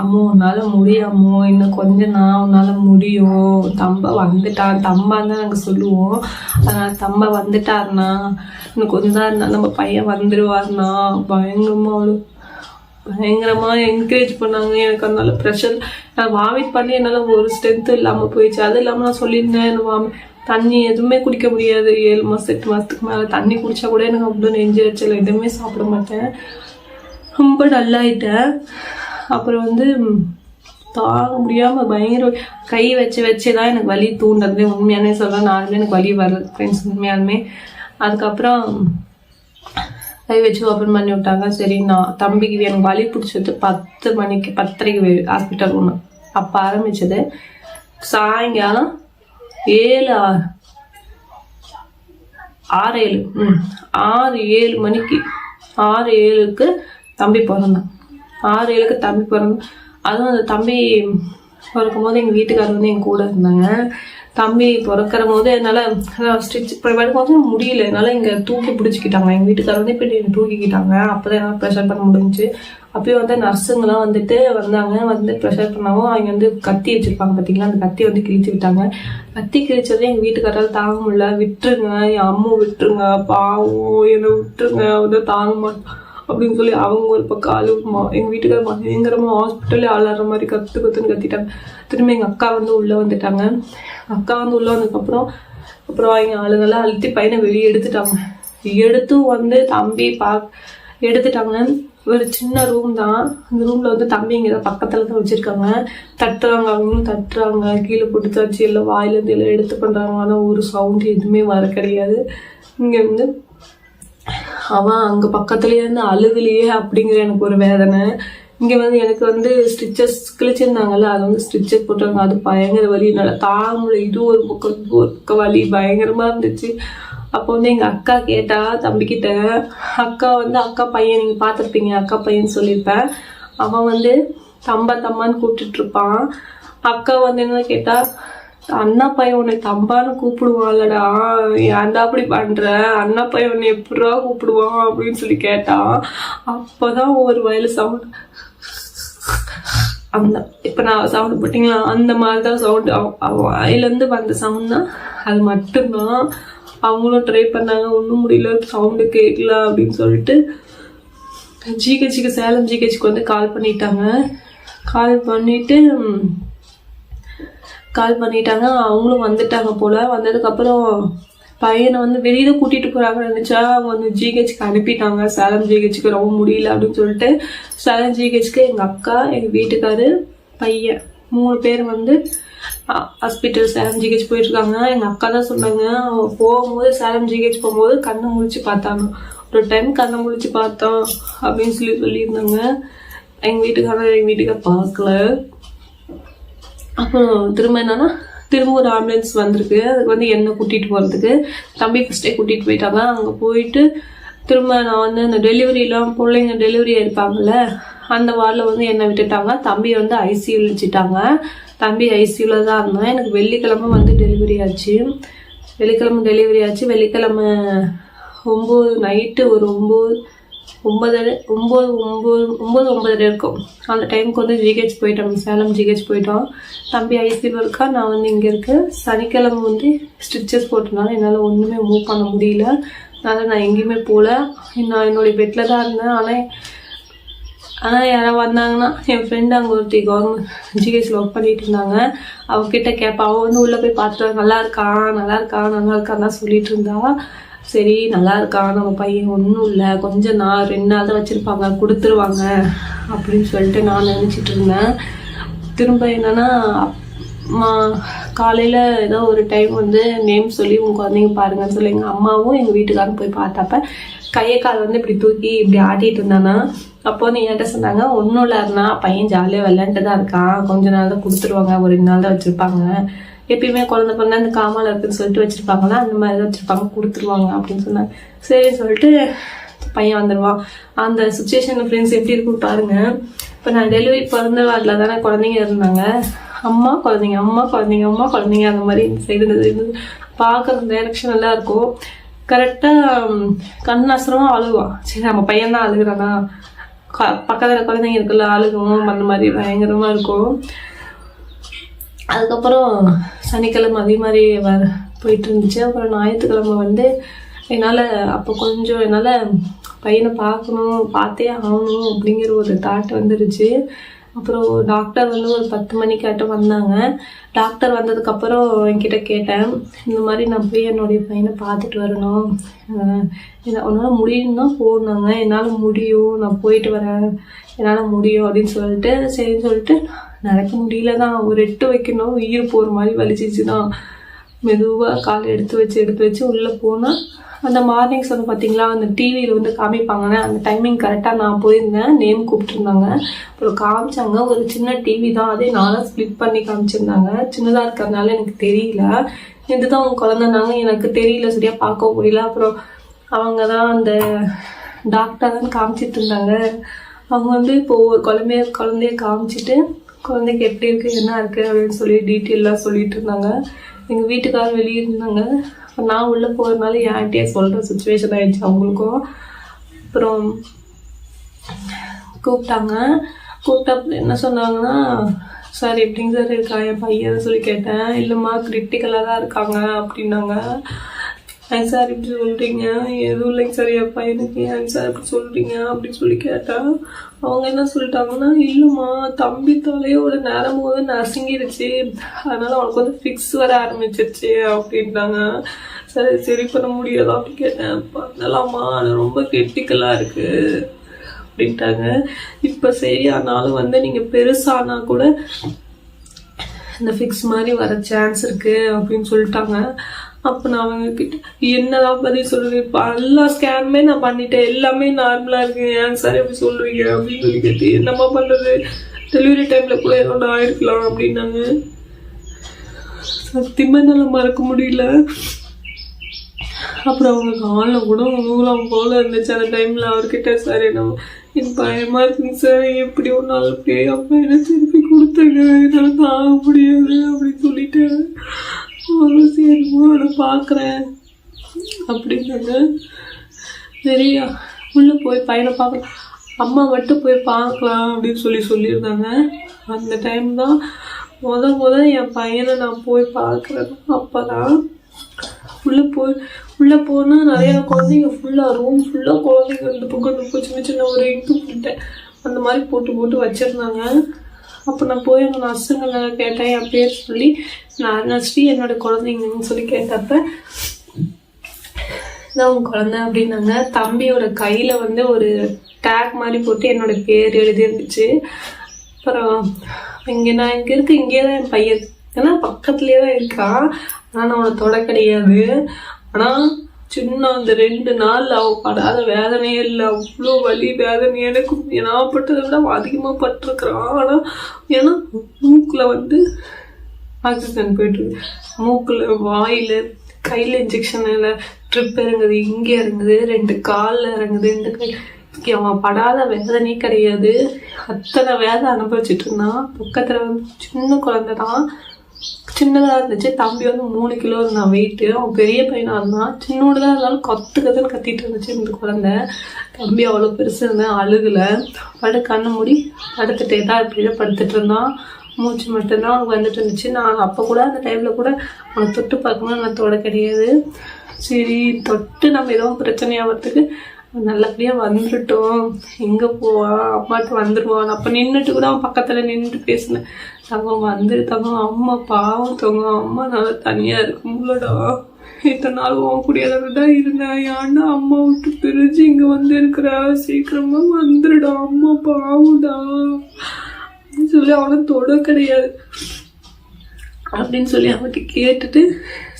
அம்மோ உன்னால் முடியாமோ, இன்னும் கொஞ்சம் உன்னால் முடியும், தம்பை வந்துட்டான், தம்பான்னு தான் நாங்கள் சொல்லுவோம். அதனால் தம்பை வந்துட்டாருண்ணா, இன்னும் கொஞ்சம் தான் இருந்தால் நம்ம பையன் வந்துடுவாருண்ணா பயங்கரமாக என்கரேஜ் பண்ணாங்க. எனக்கு அதனால ப்ரெஷர் நான் வாமிட் பண்ணி என்னால் ஒரு ஸ்ட்ரென்த்து இல்லாமல் போயிடுச்சு. அது இல்லாமல் நான் சொல்லியிருந்தேன் தண்ணி எதுவுமே குடிக்க முடியாது. 7 மாதம் 8 மாதத்துக்கு மேலே தண்ணி குடித்தா கூட எனக்கு அவ்வளோ நெஞ்சு வச்சல, எதுவுமே சாப்பிட மாட்டேன். ரொம்ப டல்லாயிட்டேன். அப்புறம் வந்து தாங்க முடியாமல் பயங்கர கை வச்சு தான் எனக்கு வலி தூண்டுறது. உண்மையானே சொல்கிறேன், நானுமே எனக்கு வலி வருது ஃப்ரெண்ட்ஸ் உண்மையாலுமே. அதுக்கப்புறம் கை வச்சு ஓப்பன் பண்ணி விட்டாங்க. சரி நான் தம்பிக்கு எனக்கு வலி பிடிச்சது 10:30க்கு ஹாஸ்பிட்டல் போனேன். அப்போ ஆரம்பிச்சது சாயங்காலம் 6-7 மணிக்கு 6-7க்கு தம்பி பிறந்தான். 6-7க்கு தம்பி பிறந்தான். அதுவும் அந்த தம்பி பிறக்கும் போது எங்கள் வீட்டுக்காரர் வந்து என் கூட இருந்தாங்க. தம்பி பிறக்கிற போது என்னால் ஸ்டிச் படுக்கும்போது முடியல, என்னால் இங்கே தூக்கி பிடிச்சிக்கிட்டாங்க. எங்கள் வீட்டுக்காரர் வந்து இப்போ என்னை தூக்கிக்கிட்டாங்க. அப்போ தான் என்னால் ப்ரெஷர் பண்ண முடிஞ்சிச்சு. அப்பயும் வந்து நர்ஸுங்கெல்லாம் வந்தாங்க. வந்து ப்ரெஷர் பண்ணாவும் அவங்க வந்து கத்தி வச்சுருப்பாங்க பார்த்தீங்களா, அந்த கத்தி வந்து கிழிச்சு விட்டாங்க. கத்தி கிழிச்சதே எங்கள் வீட்டுக்காரால் தாங்க முடியல. விட்டுருங்க, என் அம்மா விட்டுருங்க, பாவம் என்னை விட்டுருங்க, அவதான் தாங்க மாட்டோம் அப்படின்னு சொல்லி அவங்க ஒரு பக்கம் எங்கள் வீட்டுக்கார பயங்கரமாக ஹாஸ்பிட்டலே ஆளாடுற மாதிரி கத்துன்னு கத்திட்டாங்க. திரும்ப எங்கள் அக்கா வந்து உள்ளே வந்துட்டாங்க. அக்கா வந்து உள்ளே வந்ததுக்கப்புறம் அவங்க ஆளுங்கெல்லாம் அழுத்தி பையனை வெளியே எடுத்துட்டாங்க. எடுத்து வந்து தம்பி எடுத்துட்டாங்க. ஒரு சின்ன ரூம் தான். அந்த ரூமில் வந்து தம்பி இங்கே தான் பக்கத்தில் தான் வச்சுருக்காங்க. தட்டுறாங்க, அவங்களும் தட்டுறாங்க, கீழே போட்டு தச்சு எல்லாம் வாயிலேருந்து எல்லாம் எடுத்து பண்ணுறாங்க. ஆனால் ஒரு சவுண்டு எதுவுமே வர கிடையாது. இங்கே வந்து அவன் அங்கே பக்கத்துலேயே இருந்து அழுதுலையே அப்படிங்கிற எனக்கு ஒரு வேதனை. இங்கே வந்து எனக்கு வந்து ஸ்டிச்சஸ் கிழிச்சிருந்தாங்கல்ல, அது வந்து ஸ்டிச்சஸ் போட்டாங்க. அது பயங்கர வலி, நல்லா தாங்கல. இது ஒரு பக்கம் வலி பயங்கரமாக இருந்துச்சு. அப்போ வந்து எங்கள் அக்கா கேட்டா தம்பிக்கிட்ட, அக்கா பையன் நீங்கள் பார்த்துருப்பீங்க, அக்கா பையன் சொல்லியிருப்பேன். அவன் வந்து தம்பான்னு கூப்பிட்டுட்டு இருப்பான். அக்கா வந்து என்ன கேட்டா, அண்ணா பையன் உன்னை தம்பான்னு கூப்பிடுவான்லடா, ஏன்டா அப்படி பண்ற, அண்ணா பையன் உன்னை எப்படா கூப்பிடுவான் அப்படின்னு சொல்லி கேட்டான். அப்போதான் ஒரு வயலு சவுண்ட், இப்போ நான் சவுண்டு போட்டிங்களா அந்த மாதிரி தான் சவுண்டு, வாயிலேருந்து வந்த சவுண்ட் தான் அது மட்டும்தான். அவங்களும் ட்ரை பண்ணாங்க, ஒன்றும் முடியல, சவுண்டு கேட்கல அப்படின்னு சொல்லிட்டு சேலம் ஜிஹெச்சுக்கு வந்து கால் பண்ணிட்டாங்க. அவங்களும் வந்துட்டாங்க போல. வந்ததுக்கப்புறம் பையனை வந்து வெளியில கூட்டிட்டு போறாங்கன்னு நினைச்சா அவங்க வந்து ஜிஹெச்சுக்கு அனுப்பிட்டாங்க. சேலம் ஜிஹெச்சுக்கு ரொம்ப முடியல அப்படின்னு சொல்லிட்டு சேலம் ஜிஹெச்சுக்கு எங்க அக்கா, எங்க வீட்டுக்காரு, பையன் 3 பேர் வந்து ஹாஸ்பிட்டல் சேலம் ஜிஹெச் போயிட்டு இருக்காங்க. எங்க அக்கா தான் சொன்னாங்க, போகும்போது சேலம் ஜிஹெச் போகும்போது கண்ணை முழிச்சு பார்த்தாங்க. ஒரு டைம் கண்ணை முழிச்சு பார்த்தோம் அப்படின்னு சொல்லியிருந்தாங்க. எங்க வீட்டுக்கார பார்க்கல. அப்புறம் திரும்ப ஒரு ஆம்புலன்ஸ் வந்திருக்கு. அதுக்கு வந்து என்னை கூட்டிகிட்டு போகிறதுக்கு தம்பி ஃபஸ்ட்டே கூட்டிகிட்டு போயிட்டாங்க. அங்கே போயிட்டு திரும்ப நான் வந்து அந்த டெலிவரிலாம் பிள்ளைங்க டெலிவரி ஆயிருப்பாங்கல்ல, அந்த வார்டில் வந்து என்னை விட்டுட்டாங்க. தம்பி வந்து ஐசியூவில் வச்சுட்டாங்க. தம்பி ஐசியூவில் தான் இருந்தான். எனக்கு வெள்ளிக்கிழமை வந்து டெலிவரி ஆச்சு. வெள்ளிக்கிழமை 9 நைட்டு ஒரு 9:30 இருக்கும். அந்த டைமுக்கு வந்து ஜிஹெச் போயிட்டோம், சேலம் ஜிஹெச் போயிட்டோம். தம்பி ஐசியூவில் இருக்கா, நான் வந்து இங்கே இருக்கேன். சனிக்கிழமை வந்து ஸ்டிச்சஸ் போட்டனால என்னால் ஒன்றுமே மூவ் பண்ண முடியல. அதனால் நான் எங்கேயுமே போகல. நான் என்னுடைய பெட்டில் தான் இருந்தேன். ஆனால் யாராவது வந்தாங்கன்னா, என் ஃப்ரெண்டு அங்கே ஒருத்தி கவர்மெண்ட் ஜிஹெச்சில் ஒர்க் பண்ணிட்டு இருந்தாங்க. அவகிட்ட கேட்பா. அவள் வந்து உள்ளே போய் பார்த்துட்டு நல்லா இருக்கான்னு தான் சொல்லிட்டு இருந்தா. சரி நல்லா இருக்கா, நம்ம பையன் ஒன்றும் இல்லை, கொஞ்சம் 2 நாள் தான் வச்சுருப்பாங்க, கொடுத்துருவாங்க அப்படின்னு சொல்லிட்டு நான் நினச்சிட்டு இருந்தேன். திரும்ப என்னன்னா காலையில் ஏதோ ஒரு டைம் வந்து நேம் சொல்லி உங்கள் குழந்தைங்க பாருங்கன்னு சொல்லி எங்கள் அம்மாவும் எங்கள் வீட்டுக்காரும் போய் பார்த்தப்ப கையை கால் வந்து இப்படி தூக்கி இப்படி ஆட்டிகிட்டு இருந்தானா. அப்போ வந்து என்கிட்ட சொன்னாங்க, ஒன்றும் இல்லைன்னா பையன் ஜாலியாக விளையாண்டு தான் இருக்கான், கொஞ்ச நாள் தான் கொடுத்துருவாங்க, ஒரு 2 நாள் தான் வச்சுருப்பாங்க, எப்பயுமே குழந்தை பிறந்தா இந்த காமால் இருக்குன்னு சொல்லிட்டு வச்சுருப்பாங்களா, அந்த மாதிரி தான் வச்சுருப்பாங்க, கொடுத்துருவாங்க அப்படின்னு சொன்னாங்க. சரி சொல்லிட்டு பையன் வந்துடுவான். அந்த சுச்சுவேஷன் ஃப்ரெண்ட்ஸ் எப்படி இருக்குன்னு பாருங்க. இப்போ நான் டெலிவரி பிறந்த வாட்டில் தானே குழந்தைங்க இருந்தாங்க. அம்மா குழந்தைங்க அந்த மாதிரி சைடு இருந்தது. பார்க்குற டைரக்ஷன் நல்லா இருக்கும். கரெக்டாக கண்ணாசரமாக அழுவான். சரி நம்ம பையன் தான் அழுகுறானா, பக்கத்தில் குழந்தைங்க இருக்குல்ல அழுகவும் அந்த மாதிரி பயங்கரமாக இருக்கும். அதுக்கப்புறம் சனிக்கிழமை அதே மாதிரி போயிட்டு இருந்துச்சு. அப்புறம் ஞாயிற்றுக்கிழமை வந்து என்னால் பையனை பார்த்தே ஆகணும் அப்படிங்கிற ஒரு தாட் வந்துருச்சு. அப்புறம் டாக்டர் வந்து ஒரு 10 மணிக்காட்டம் வந்தாங்க. டாக்டர் வந்ததுக்கப்புறம் என்கிட்ட கேட்டேன், இந்த மாதிரி நான் போய் என்னுடைய பையனை பார்த்துட்டு வரணும், உன்னால் முடியும்னு தான் போனாங்க. என்னால் முடியும், நான் போயிட்டு வரேன், என்னால் முடியும் அப்படின்னு சொல்லிட்டு சரின்னு சொல்லிட்டு நடக்க முடியல தான். ஒரு 8 வைக்கணும், உயிர் போகிற மாதிரி வலிச்சிச்சு தான். மெதுவாக காலை எடுத்து வச்சு உள்ளே போனால் அந்த மார்னிங் சொன்ன பார்த்தீங்களா, அந்த டிவியில் வந்து காமிப்பாங்கன்னு அந்த டைமிங் கரெக்டாக நான் போயிருந்தேன். நேம் கூப்பிட்டுருந்தாங்க. அப்புறம் காமிச்சாங்க. ஒரு சின்ன டிவி தான், அதே நாளாக ஸ்ப்ளிட் பண்ணி காமிச்சிருந்தாங்க. சின்னதாக இருக்கிறதுனால எனக்கு தெரியல. இதுதான் அவங்க குழந்தைனாங்க, எனக்கு தெரியல, சரியாக பார்க்க முடியல. அப்புறம் அவங்க தான் அந்த டாக்டர் தான் காமிச்சிட்டு இருந்தாங்க. அவங்க வந்து இப்போது ஒரு குழந்தைய காமிச்சிட்டு குழந்தைக்கு எப்படி இருக்குது என்ன இருக்குது அப்படின்னு சொல்லி டீட்டெயிலாக சொல்லிட்டு இருந்தாங்க. எங்கள் வீட்டுக்காரர் வெளியே இருந்தாங்க. நான் உள்ளே போகிறதுனால யார்கிட்டயே சொல்கிற சுச்சுவேஷன் ஆகிடுச்சு அவங்களுக்கும். அப்புறம் கூப்பிட்டா என்ன சொன்னாங்கன்னா, சார் எப்படிங்க சார் இருக்கா என் பையன் சொல்லி கேட்டேன். இல்லைம்மா கிரிட்டிக்கலாக தான் இருக்காங்க அப்படின்னாங்க. ஏன் சார் இப்படி சொல்கிறீங்க, எதுவும் இல்லைங்க சார் என் பையனுக்கு, ஏன் சார் இப்படி சொல்கிறீங்க அப்படின்னு சொல்லி கேட்டேன். அவங்க என்ன சொல்லிட்டாங்கன்னா, இல்லைம்மா தம்பி தலையோட நேரம் போது நசுங்கிருச்சு, அதனால அவனுக்கு வந்து ஃபிக்ஸ் வர ஆரம்பிச்சிருச்சு அப்படின்ட்டாங்க. சரி பண்ண முடியாதா அப்படின்னு கேட்டேன். அதனாலம்மா அது ரொம்ப கிரிட்டிக்கலாக இருக்குது அப்படின்ட்டாங்க. இப்போ சரியானாலும் வந்து நீங்கள் பெருசானா கூட இந்த ஃபிக்ஸ் மாதிரி வர சான்ஸ் இருக்குது அப்படின்னு சொல்லிட்டாங்க. அப்போ நான் அவங்கக்கிட்ட என்னதான் பதில் சொல்லுவேன், இப்போ எல்லா ஸ்கேனுமே நான் பண்ணிட்டேன், எல்லாமே நார்மலாக இருக்கு, ஏன் சார் எப்படி சொல்லுவீங்க அப்படின்னு சொல்லி கேட்டு, என்னம்மா பண்ணுறது, டெலிவரி டைமில் கூட ஏதோ ஆயிருக்கலாம் அப்படின்னாங்க. சத்தியமாக என்னால் மறக்க முடியல. அப்புறம் அவங்க காலில் கூட நூலாம் போல இருந்துச்சு அந்த டைமில். அவர்கிட்ட சார் எனக்கு பயமாக இருக்குங்க சார், எப்படி ஒரு நாள் அப்படியே அப்பா என்ன திருப்பி கொடுத்தாங்க, என்னால் தாங்க முடியாது அப்படின்னு சொல்லிட்டு, சரிம்மா நான் பார்க்குறேன் அப்படின்னாங்க. சரியா உள்ளே போய் பையனை பார்க்கலாம், அம்மா மட்டும் போய் பார்க்கலாம் அப்படின்னு சொல்லியிருந்தாங்க. அந்த டைம் தான் முத என் பையனை நான் போய் பார்க்குறேன். அப்போ தான் உள்ளே போனால் நிறையா குழந்தைங்க, ஃபுல்லாக ரூம் ஃபுல்லாக குழந்தைங்க, இந்த பக்கம் சின்ன ஒரு இங்கு போட்டேன் அந்த மாதிரி போட்டு வச்சுருந்தாங்க. அப்போ நான் போய் எங்கள் நர்ஸுங்களை கேட்டேன், என் பேர் சொல்லி, நான் நர்ஸ்ரீ என்னோட குழந்தைங்கன்னு சொல்லி கேட்டப்ப இதான் உங்கள் குழந்தை அப்படின்னாங்க. தம்பியோட கையில் வந்து ஒரு டேக் மாதிரி போட்டு என்னோட பேர் எழுதிருந்துச்சு. அப்புறம் நான் இங்கே இங்கே தான் என் பையன், ஏன்னா பக்கத்துலேயே தான் இருக்கான், ஆனால் அவனை தொட கிடையாது. ஆனால் சின்ன அந்த 2 நாள் அவன் படாத வேதனையே இல்லை, அவ்வளோ வலி வேதனை எனக்கு நான் பட்டதை விட அதிகமாக பட்டிருக்கிறான். ஆனால் ஏன்னா மூக்கில் வந்து ஆக்சிஜன் போயிட்டுருக்கு, மூக்கில் வாயில் கையில் இன்ஜெக்ஷனில் ட்ரிப் இறங்குது, இங்கே இறங்குது, 2 காலில் இறங்குது, இந்த கை அவன் படாத வேதனையே கிடையாது. அத்தனை வேதனை அனுபவிச்சுட்டு இருந்தான். பக்கத்தில் வந்து சின்ன குழந்தை தான், சின்னதாக இருந்துச்சு. தம்பி வந்து 3 கிலோ இருந்தான் வெயிட்டு. அவன் பெரிய பையனாக இருந்தான். சின்னோடுதான் இருந்தாலும் கத்துன்னு கத்திட்டு இருந்துச்சு இந்த குழந்தை. தம்பி அவ்வளோ பெருசு இருந்தேன், அழுகலை. கண்ணை மூடி படுத்துட்டே தான் இப்படியே படுத்துட்டு இருந்தான். மூச்சு மட்டும்தான் அவனுக்கு வந்துட்டு இருந்துச்சு. நான் அப்போ கூட அந்த டைமில் கூட அவனை தொட்டு பார்க்கணும், நான் தொட கிடையாது. சரி தொட்டு நம்ம எதுவும் பிரச்சனையாகிறதுக்கு நல்லபடியாக வந்துட்டோம், எங்கே போவான் அம்மாட்ட வந்துடுவான். அப்போ நின்றுட்டு கூட அவன் பக்கத்தில் நின்றுட்டு பேசினேன். தங்கம் வந்துருத்தாங்க, அம்மா பாவம் தங்கம், அம்மா நல்லா தனியாக இருக்கும்லடா, இத்தனை நாள் உன் கூடியதான் இருந்தேன், ஏன்னா அம்மா விட்டு பிரிஞ்சு இங்கே வந்து இருக்கிற, சீக்கிரமா வந்துடுடா, அம்மா பாவம்டா அப்படின்னு சொல்லி அவனை தொட கிடையாது அப்படின்னு சொல்லி அவன்கிட்ட கேட்டுட்டு,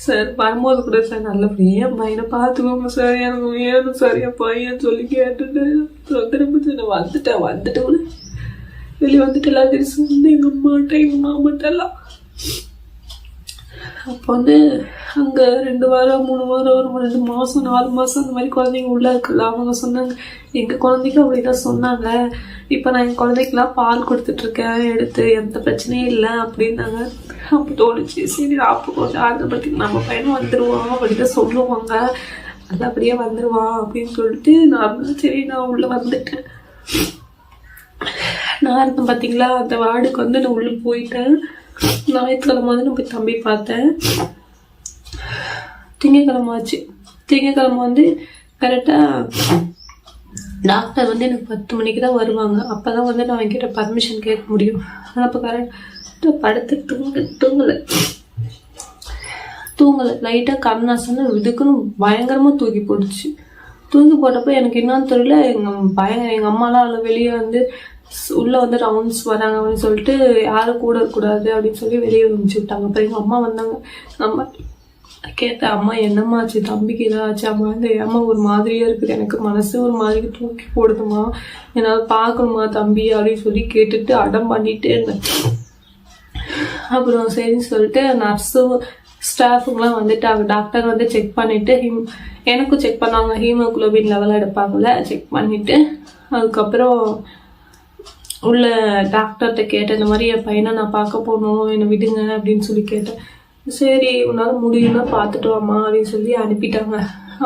சார் வரும்போது கூட சார் நல்லபடியா என் பையனை பார்த்துக்கோங்க சார், எனக்கு வேணும் சார் என் பையன் சொல்லி கேட்டுட்டு திரும்ப நான் வந்துட்டு கூட வெளியே வந்துட்டு எல்லாத்தையும் சொன்னேன் எங்கள் அம்மாட்ட எங்கள் மாமாட்ட எல்லாம். அப்போ வந்து அங்கே 2 வாரம் 3 வாரம் ஒரு 2 மாதம் 4 மாதம் அந்த மாதிரி குழந்தைங்க உள்ளே இருக்குல்ல, அவங்க சொன்னாங்க எங்கள் குழந்தைக்கும் அப்படிதான் சொன்னாங்க. இப்போ நான் என் குழந்தைக்கெல்லாம் பால் கொடுத்துட்ருக்கேன் எடுத்து, எந்த பிரச்சனையும் இல்லை அப்படின்னாங்க. அப்போ தோணுச்சு சரி அப்போ கொஞ்சம் ஆறுதப்படுத்தி நம்ம பையனும் வந்துடுவான் அப்படிதான் சொல்லுவாங்க, அது அப்படியே வந்துடுவான் அப்படின்னு சொல்லிட்டு சரி நான் உள்ளே வந்துட்டேன். நான் இருந்தேன் பார்த்தீங்களா அந்த வார்டுக்கு வந்து நான் உள்ளே போயிட்டேன். ஞாயிற்றுக்கிழமை வந்து நான் போய் தம்பி பார்த்தேன். திங்கக்கிழமை ஆச்சு. திங்கக்கிழமை வந்து கரெக்டாக டாக்டர் வந்து எனக்கு 10 மணிக்கு தான் வருவாங்க. அப்போ தான் வந்து நான் என்கிட்ட பர்மிஷன் கேட்க முடியும். ஆனால் அப்போ கரெக்டாக படுத்து தூங்கலை லைட்டாக கண்ணாசன்னு இதுக்குன்னு பயங்கரமாக தூக்கி போட்டுச்சு. தூக்கி போட்டப்போ எனக்கு என்னன்னு தெரியல, எங்கள் அம்மாலாம் வெளியே வந்து உள்ளே வந்து ரவுண்ட்ஸ் வராங்க அப்படின்னு சொல்லிட்டு யாரும் கூட இருக்கக்கூடாது அப்படின்னு சொல்லி வெளியே அனுப்பிச்சி விட்டாங்க. அப்புறம் எங்கள் அம்மா வந்தாங்க. அம்மா கேட்டேன், அம்மா என்னம்மா ஆச்சு, தம்பிக்கு ஏதாச்சு? அம்மா வந்து ஏம்மா ஒரு மாதிரியா இருக்குது, எனக்கு மனசு ஒரு மாதிரி தூக்கி போடுதுமா, என்னால் பார்க்கணுமா தம்பி அப்படின்னு சொல்லி கேட்டுட்டு அடம் பண்ணிட்டே இருந்தேன். அப்புறம் சரின்னு சொல்லிட்டு நர்ஸும் ஸ்டாஃபுங்கெலாம் வந்துட்டாங்க. டாக்டர் வந்து செக் பண்ணிவிட்டு எனக்கும் செக் பண்ணாங்க, ஹீமோகுளோபின் லெவல் எடுப்பாங்கள்ல, செக் பண்ணிவிட்டு அதுக்கப்புறம் உள்ள டாக்டர்கிட்ட கேட்டேன், இந்த மாதிரி என் பையனை நான் பார்க்க போகணும், என்னை விடுங்க அப்படின்னு சொல்லி கேட்டேன். சரி உன்னால் முடியும்னா பார்த்துட்டு வாமா அப்படின்னு சொல்லி அனுப்பிட்டாங்க.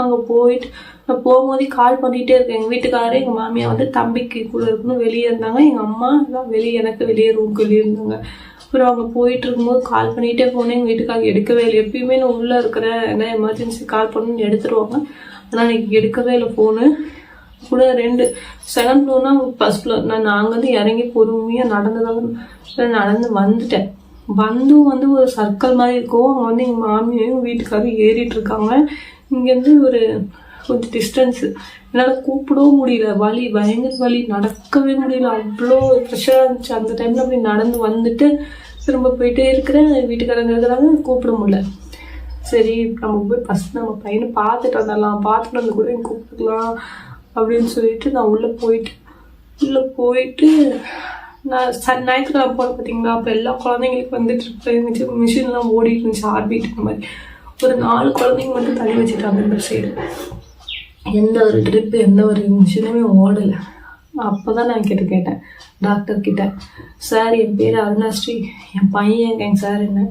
அங்கே போயிட்டு நான் போகும்போதே கால் பண்ணிகிட்டே இருக்கேன். எங்கள் வீட்டுக்காரர் எங்கள் மாமியார் வந்து தம்பிக்கு கூட இருக்கணும் வெளியே இருந்தாங்க. எங்கள் அம்மா எல்லாம் எனக்கு வெளியே ரூமுக்கு வெளியே இருந்தாங்க. அப்புறம் அவங்க போயிட்டு இருக்கும்போது கால் பண்ணிகிட்டே போனேன். எங்கள் வீட்டுக்காரர் எடுக்கவே இல்லை. எப்பயுமே நான் உள்ளே இருக்கிறேன், என்ன எமர்ஜென்சி கால் பண்ணணும்னு எடுத்துருவாங்க. ஆனால் எனக்கு எடுக்கவே இல்லை ஃபோனு. கூட 2 செகண்ட் ஃப்ளோர்னா ஃபர்ஸ்ட் ஃப்ளோர். நாங்கள் வந்து இறங்கி பொறுமையாக நடந்து வந்துட்டேன். வந்து ஒரு சர்க்கிள் மாதிரி இருக்கும். அவங்க வந்து எங்கள் மாமியாரும் வீட்டுக்காரும் ஏறிட்டு இருக்காங்க. இங்கேருந்து ஒரு கொஞ்சம் டிஸ்டன்ஸு. என்னால் கூப்பிடவும் முடியல, வலி பயங்கர வலி, நடக்கவே முடியல, அவ்வளோ ப்ரெஷராக இருந்துச்சு. அந்த டைமில் அப்படி நடந்து வந்துட்டு திரும்ப போயிட்டே இருக்கிறேன். வீட்டுக்காரங்க இருக்கிறாங்க, கூப்பிட முடியல. சரி நம்ம போய் ஃபஸ்ட் நம்ம பையனை பார்த்துட்டு வந்துடலாம், பார்த்துட்டு வந்து கூட கூப்பிட்டுக்கலாம் அப்படின்னு சொல்லிட்டு நான் உள்ளே போயிட்டு நான் ஞாயிற்றுக்கிழமை போல பார்த்தீங்களா, அப்போ எல்லா குழந்தைங்களுக்கு வந்துட்டு இருந்துச்சு, மிஷின்லாம் ஓடிட்டு இருந்துச்சு, ஆர்பிட் இந்த மாதிரி. ஒரு 4 குழந்தைங்க மட்டும் தள்ளி வச்சுட்டாங்க இந்த சைடு. எந்த ஒரு ட்ரிப்பு எந்த ஒரு மிஷினுமே ஓடலை. அப்போ தான் நான் கேட்டேன் டாக்டர்கிட்ட, சார் என் பேர் அருணாஸ்ரீ, என் பையன் எங்க சார் என்ன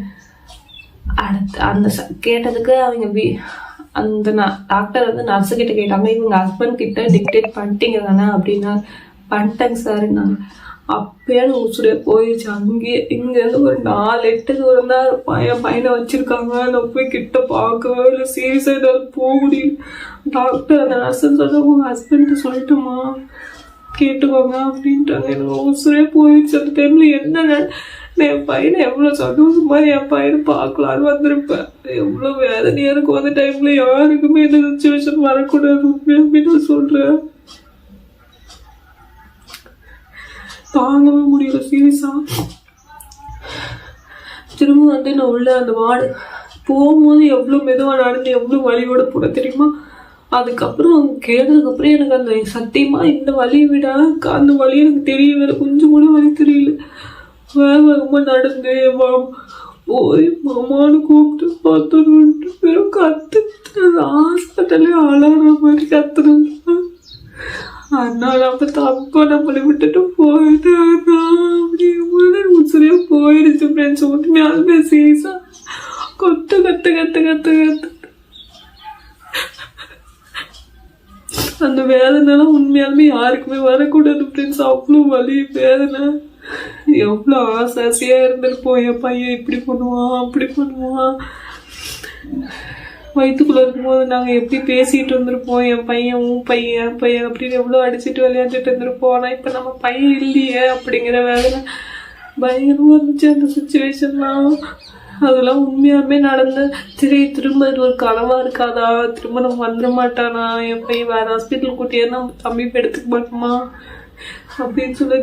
அடுத்து அந்த கேட்டதுக்கு அவங்க அந்த டாக்டர் வந்து நர்ஸுக்கிட்ட கேட்டாங்க, இவங்க ஹஸ்பண்ட் கிட்ட டிக்டேட் பண்ணிட்டீங்க தானே அப்படின்னா. பண்ணிட்டேங்க சார். நான் அப்பயே உசுடைய போயிடுச்சு. இங்கேருந்து ஒரு 4-8 தூரம் தான் பையனை வச்சிருக்காங்க. நான் போய் கிட்ட பார்க்கவே இல்லை, சீரியஸாக ஏதாவது போக முடியும். டாக்டர் அந்த நர்ஸுன்னு சொன்னால் உங்கள் ஹஸ்பண்ட் சொல்லட்டுமா கேட்டுக்கோங்க அப்படின்ட்டாங்க. எனக்கு உசுரே போயிடுச்சு. அந்த டைமில் என்ன என் பையனை எவ்வளோ சந்தோஷமா என் பையனை பார்க்கலான்னு வந்திருப்பேன். எவ்வளோ வேதனையாக இருக்கும் அந்த டைமில். யாருக்குமே என்ன சுச்சுவேஷன் வரக்கூடாது அப்படின்னு சொல்கிறேன். தாங்கவே முடியல சீரியஸா. திரும்ப வந்து நான் உள்ள அந்த வார்டு போகும்போது எவ்வளோ மெதுவாக நடந்து எவ்வளோ வலியோட போட தெரியுமா. அதுக்கப்புறம் கேட்டதுக்கப்புறம் எனக்கு அந்த சத்தியமாக இந்த வலியை விட அந்த வலி எனக்கு தெரியவே, கொஞ்சம் கூட வலி தெரியல. வேகமாக நடந்து போய் மாமான்னு கூப்பிட்டு பார்த்துட்டு வெறும் கத்துறது, ஹாஸ்பிட்டலே அழற மாதிரி கத்துறது. அதனால அப்ப தப்பா நம்மளை விட்டுட்டு போயிட்டானா அப்படிங்கும்போது சரியா போயிடுச்சு ஃப்ரெண்ட்ஸ். உண்மையாலுமே சீசா கத்து கத்து கத்து கத்து கத்து அந்த வேதனைலாம் உண்மையாலுமே யாருக்குமே வரக்கூடாது ஃப்ரெண்ட்ஸ். அவ்வளோ வலி வேதனை. எவ்வளோ ஆசையா இருந்திருப்போம், என் பையன் இப்படி பண்ணுவான் அப்படி பண்ணுவான். வயிற்றுக்குள்ள இருக்கும்போது நாங்கள் எப்படி பேசிட்டு இருந்திருப்போம், என் பையன் உன் பையன் என் பையன் அப்படின்னு எவ்வளோ அடிச்சுட்டு விளையாண்டுட்டு இருந்திருப்போம். ஆனால் இப்போ நம்ம பையன் இல்லையே அப்படிங்கிற வேதனை பயங்கரமாக இருந்துச்சு அந்த சுச்சுவேஷன்லாம். அதெல்லாம் உண்மையாலுமே நடந்த சரி திரும்ப இது ஒரு கனவா இருக்காதா, திரும்ப நம்ம வந்துட மாட்டானா, என் பையன் வேற ஹாஸ்பிட்டல் கூட்டியே நம்ம தம்பி எடுத்துக்க மாட்டோமா அப்படின்னு சொல்லி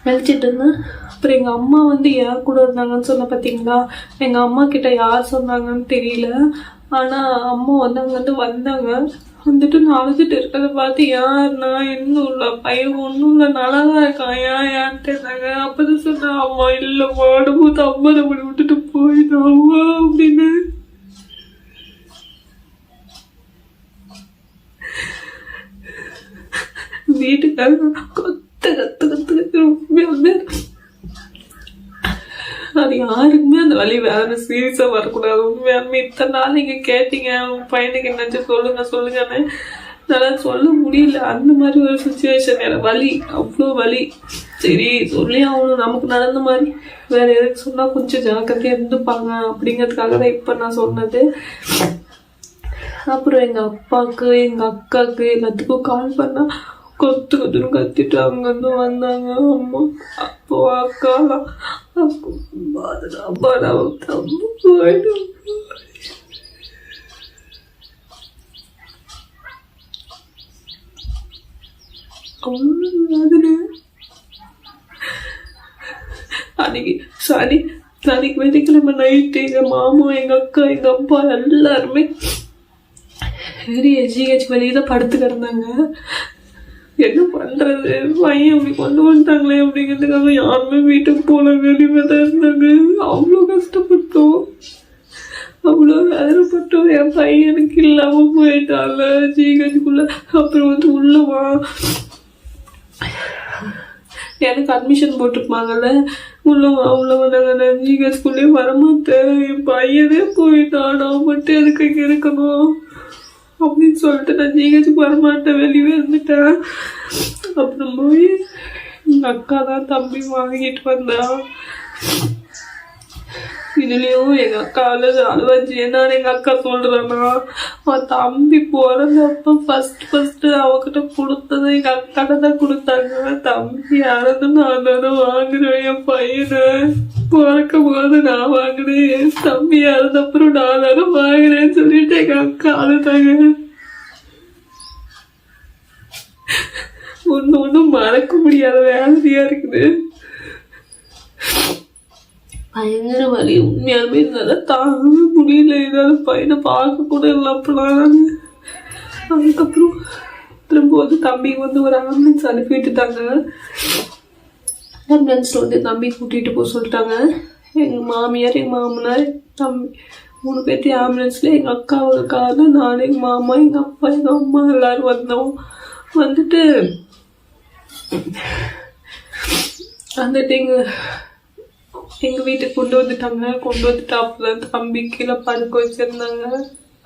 நினச்சிட்டு இருந்தேன். அப்புறம் எங்கள் அம்மா யார் கூட இருந்தாங்கன்னு சொன்ன பார்த்தீங்களா, எங்கள் அம்மா கிட்ட யார் சொன்னாங்கன்னு தெரியல. ஆனால் அம்மா அங்கேருந்து வந்தாங்க. வந்துட்டு நான் அழுதுட்டு இருக்கிறத பார்த்து யாருன்னா என்ன உள்ள பையன் ஒன்றும் இல்லை நல்லா தான் இருக்கான் ஏன்ட்டு இருந்தாங்க. அப்போதான் சொன்னேன் அம்மா இல்லை மாடும்போது அம்மா நம்மளை விட்டுட்டு போயிட்டாமா அப்படின்னு. வீட்டுக்காக கத்து கத்து கத்து கத்து உண்மையாலுமே அது யாருக்குமே அந்த வலி வேற சீரியஸா வரக்கூடாது. உண்மையாலுமே இத்தனை நாள் நீங்க கேட்டீங்க உங்க பையனுக்கு என்னாச்சு சொல்லுங்க சொல்லுங்கன்னு நல்லா சொல்ல முடியல. அந்த மாதிரி ஒரு சுச்சுவேஷன் எனக்கு வலி அவ்வளோ வலி. சரி சொல்லி ஆகணும் நமக்கு நடந்த மாதிரி வேற எதுக்கு சொன்னா கொஞ்சம் ஜாக்கிரதையா இருந்துப்பாங்க அப்படிங்கிறதுக்காக தான் இப்ப நான் சொன்னது. அப்புறம் எங்க அப்பாவுக்கு எங்க அக்காவுக்கு எல்லாத்துக்கும் கால் பண்ணா கொத்து கொத்துன்னு கத்திட்டு அங்கேருந்து வந்தாங்க அம்மா. அப்போ அக்காலாம் போயிடும். அன்னைக்கு சனிக்கு வெள்ளிக்கிழமை நைட்டு எங்க மாமா எங்க அக்கா எங்க அப்பா எல்லாருமே ஜிஹெச் வெளியே தான் படுத்து கிடந்தாங்க. என்ன பண்றது பையன் அப்படி கொண்டு வந்துட்டாங்களே அப்படிங்கிறதுக்காக யாருமே வீட்டுக்கு போல வெளியே தான் இருந்தாங்க. அவ்வளோ கஷ்டப்பட்டோம் அவ்வளோ வேதனைப்பட்டோம். என் பையனுக்கு இல்லாம போயிட்டால ஜிஹெச்சுக்குள்ள. அப்புறம் உள்ளவா எனக்கு அட்மிஷன் போட்டிருப்பாங்கல்ல உள்ளவா நாங்கள் ஜிஹெச்சுக்குள்ளே வரமாட்டேன் என் பையனே போயிட்டான் நான் மட்டும் எதுக்கு இங்கே இருக்கணும் அப்படின்னு சொல்லிட்டு நான் ஜிஹெச்சுக்கு வரமாட்டேன் வெளியே இருந்துட்டேன். அப்புறம் போய் எங்கள் அக்கா தான் தம்பி வாங்கிட்டு வந்தா. இதுலயும் எங்க அக்கா அழுவாச்சு. என்னன்னு எங்க அக்கா சொல்றேன்னா அவன் தம்பி பிறந்தப்ப ஃபர்ஸ்ட் அவகிட்ட கொடுத்தது எங்க அக்காட்ட தான் கொடுத்தாங்க. தம்பி யாரது நான் தானே வாங்கினேன். என் பையனை பிறக்கும் போது நான் வாங்கினேன். என் தம்பி யாரதப்புறம் நான் தானே வாங்கினேன்னு சொல்லிட்டு எங்க அக்கா அழுதாங்க. ஒன்னும் மறக்க முடியாத வேலையா இருக்குது. பயங்கர வலி உண்மையாலுமே இருந்தால தாங்க முடியல. ஏதாவது பையனை பார்க்க கூட இல்லை அப்பெல்லாம். அதுக்கப்புறம் திரும்ப தம்பி ஒரு ஆம்புலன்ஸ் அனுப்பி விட்டுட்டாங்க. ஆம்புலன்ஸ்ல தம்பி கூட்டிட்டு போக சொல்லிட்டாங்க. எங்க மாமியார் எங்க மாமனார் தம்பி 3 பேர்த்தையும் ஆம்புலன்ஸ்ல எங்க அக்கா ஒரு கார்ல நான் எங்க மாமா எங்க அப்பா எங்க அம்மா எல்லாரும் வந்தோம். வந்துட்டு எங்க வீட்டுக்கு கொண்டு வந்துட்டு அப்பதான் தம்பி கீழே படுக்க வச்சிருந்தாங்க.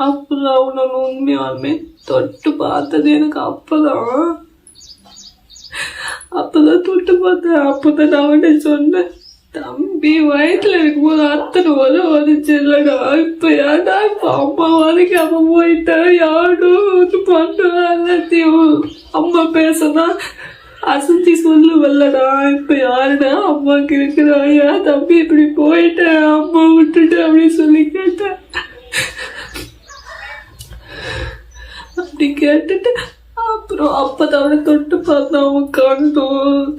அப்புறம் அவனை உண்மையாலுமே தொட்டு பார்த்தது எனக்கு அப்பதான் தொட்டு பார்த்தேன். அப்பதான் நான் அவன்கிட்ட சொன்னேன் தம்பி வயசுல இருக்கும்போது அத்தனை வந்துச்சு இல்லடா. இப்ப ஏடா இப்ப அம்மா வரைக்கும் அம்மா போயிட்டா யாரும் பண்ணுவா எல்லாத்தையும் அம்மா பேசனா அசந்தி சொல்லுவல்லடா. இப்ப யாருடா அம்மாக்கு இருக்குதா? ஏன் தம்பி இப்படி போயிட்டேன் அம்மா விட்டுட்டு அப்படின்னு சொல்லி கேட்டேன். அப்படி கேட்டுட்டு அப்புறம் அப்பதான் அவனை தொட்டு பார்த்தா அவன்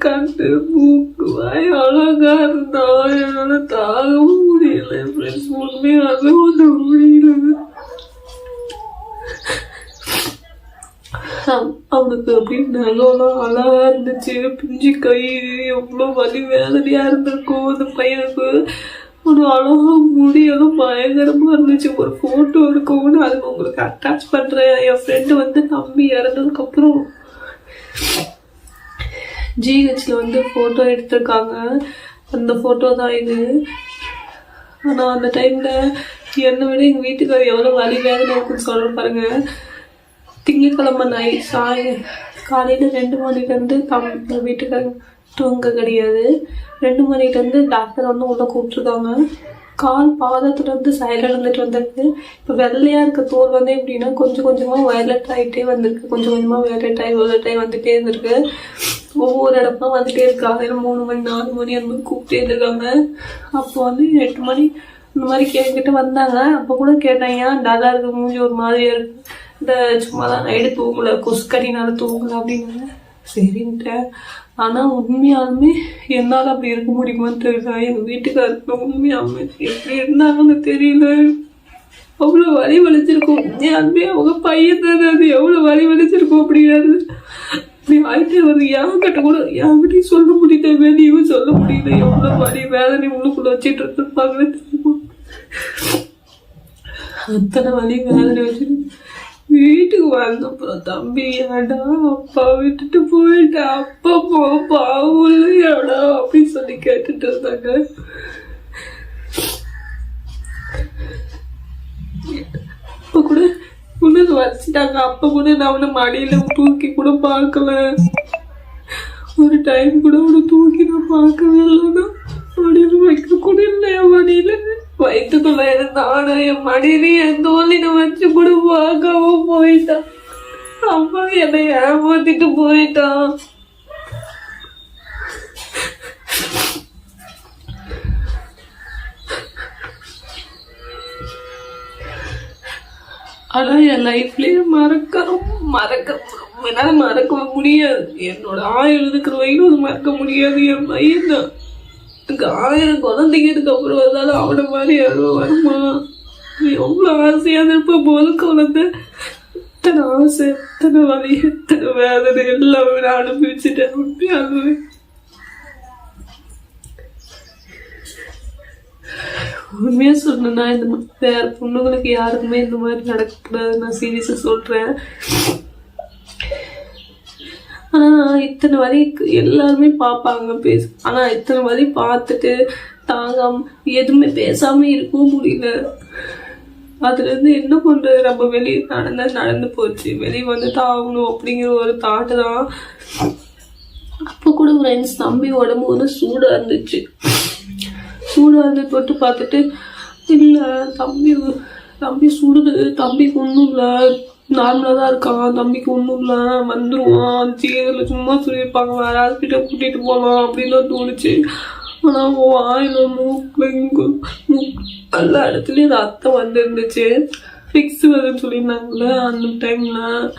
கண்டு மூக்கு வாய் அழகா இருந்தா. என்னால தாகவும் முடியல ஃப்ரெண்ட்ஸ். உண்மையாக முடியல. அவனுக்கு அப்படின்னு நகம்லாம் அழகா இருந்துச்சு. பிஞ்சு கை எவ்வளோ வலி வேதனையா இருந்திருக்கும். அந்த பையனுக்கு ஒரு அழகா முடியெல்லாம் பயங்கரமா இருந்துச்சு. ஒரு போட்டோ எடுக்கணும்னு அது உங்களுக்கு அட்டாச் பண்றேன். என் ஃப்ரெண்டு தம்பி இறந்ததுக்கு அப்புறம் ஜிஹெச்ல வந்து ஃபோட்டோ எடுத்திருக்காங்க. அந்த ஃபோட்டோ தான் இது. ஆனால் அந்த டைமில் என்னை விட எங்கள் வீட்டுக்காரர் எவ்வளோ வலி வேதனை இருக்குன்னு சொல்கிற பாருங்க. திங்கட்கிழமை காலையில் 2 மணிலேருந்து வீட்டுக்காரங்க தூங்க கிடையாது. 2 மணிலேருந்து டாக்டர் வந்து உள்ளே கூப்பிட்ருக்காங்க. கால் பாதத்துலேருந்து சைடில் இருந்துட்டு வந்திருக்கு. இப்போ வெள்ளையாக இருக்க தோல் வந்து எப்படின்னா கொஞ்சம் கொஞ்சமாக வயலட் ஆகிட்டே வந்திருக்கு. கொஞ்சம் கொஞ்சமாக வயலட் ஆகி வந்துகிட்டே இருந்திருக்கு. ஒவ்வொரு இடமா வந்துகிட்டே இருக்கு. காலையில் 3 மணி 4 மணி அந்த மாதிரி கூப்பிட்டே இருந்திருக்காங்க. அப்போ வந்து 8 மணி இந்த மாதிரி கேட்டுக்கிட்டு வந்தாங்க. அப்போ கூட கேட்டேன், ஏன் டல்லாக இருக்கு, மூஞ்சி ஒரு மாதிரியா இருக்கு, இந்த சும்மா தான் நைட்டு தூங்கலை, கொசுக்கடினால தூங்கலை அப்படின்னாங்க. சரின்ட்டேன். ஆனால் உண்மையாலுமே என்னால் அப்படி இருக்க முடியுமான்னு தெரியல. எங்கள் வீட்டுக்காரருக்கு உண்மையாலுமே எப்படி இருந்தாங்கன்னு தெரியல. அவ்வளோ வலி வலிச்சிருக்கும். உண்மையாலுமே அவங்க பையன் தானே, அது எவ்வளோ வலி வலிச்சிருக்கும் அப்படிங்கிறது. அப்படி ஆகிட்டே வருது. யார்கிட்டையும் சொல்ல முடியல, வெளியும் சொல்ல முடியல. எவ்வளோ வலி வேதனை உள்ளுக்குள்ள வச்சுட்டு இருந்திருப்பாங்கன்னு தெரியுமா. அத்தனை வலி வேதனை வச்சுட்டு வீட்டுக்கு வந்தப்புறம் தம்பி ஏடா அப்பா விட்டுட்டு போயிட்டா, அப்பா பாவம் ஏடா அப்படின்னு சொல்லி கேட்டுட்டு இருந்தாங்க. அப்ப கூட உனக்கு வச்சுட்டாங்க. அப்ப கூட நான் அவனை மடியில தூக்கி கூட பார்க்கல. ஒரு டைம் கூட அவனை தூக்கி நான் பார்க்கவே இல்லைன்னா மடியில வைக்க கூட இல்லை. என் மடியில வயிற்றுக்குள்ள இருந்தான என் மடியில என் தோல்லின வச்சு கூட பார்க்காம போயிட்டான். அம்மா என்னை ஏமாத்திட்டு போயிட்டான். ஆனா என் லைஃப்லயே என்னால மறக்க முடியாது. என்னோட ஆயுள் இருக்கிற வரைக்கும் அது மறக்க முடியாது. என் பையன் தான். எனக்கு 1000 குழந்தைங்கிறதுக்கு அப்புறம் வந்தாலும் அவனை மாதிரி யாரும் வருமா? எவ்வளோ ஆசையாக இருப்பேன் போது குழந்தை. எத்தனை ஆசை, எத்தனை வலி, எத்தனை வேதனை எல்லாமே நான் அனுபவிச்சுட்டேன். உண்மையாகவே உண்மையா சொல்லணும்னா இந்த வேற பொண்ணுங்களுக்கு யாருக்குமே இந்த மாதிரி நடக்கக்கூடாது. நான் சீரியஸா சொல்றேன். ஆனா இத்தனை வரி எல்லாருமே பார்ப்பாங்க ஆனா இத்தனை வரி பார்த்துட்டு தாங்காம எதுவுமே பேசாம இருக்கவும் முடியல. அதுல இருந்து என்ன பண்றது, நம்ம வெளியே நடந்து போச்சு, வெளியே வந்து தாங்கணும் அப்படிங்கிற ஒரு தாட்டு தான். அப்போ கூட ஃப்ரெண்ட்ஸ் தம்பி உடம்பு வந்து சூடா இருந்துச்சு. தொட்டு பார்த்துட்டு இல்லை தம்பி சுடுது, தம்பிக்கு ஒன்றும் இல்லை, நார்மலாக தான் இருக்கான், தம்பிக்கு ஒன்றும் இல்லை, வந்துடுவான், சீரில் சும்மா சொல்லியிருப்பாங்க, வேற ஹாஸ்பிட்டல் கூட்டிகிட்டு போகலாம் அப்படின்னு தோணுச்சு. ஆனால் வாயில் எல்லா இடத்துலையும் ரத்தம் வந்துருந்துச்சு. ஃபிக்ஸ் வருதுன்னு சொல்லியிருந்தாங்கல்ல அந்த டைமில்.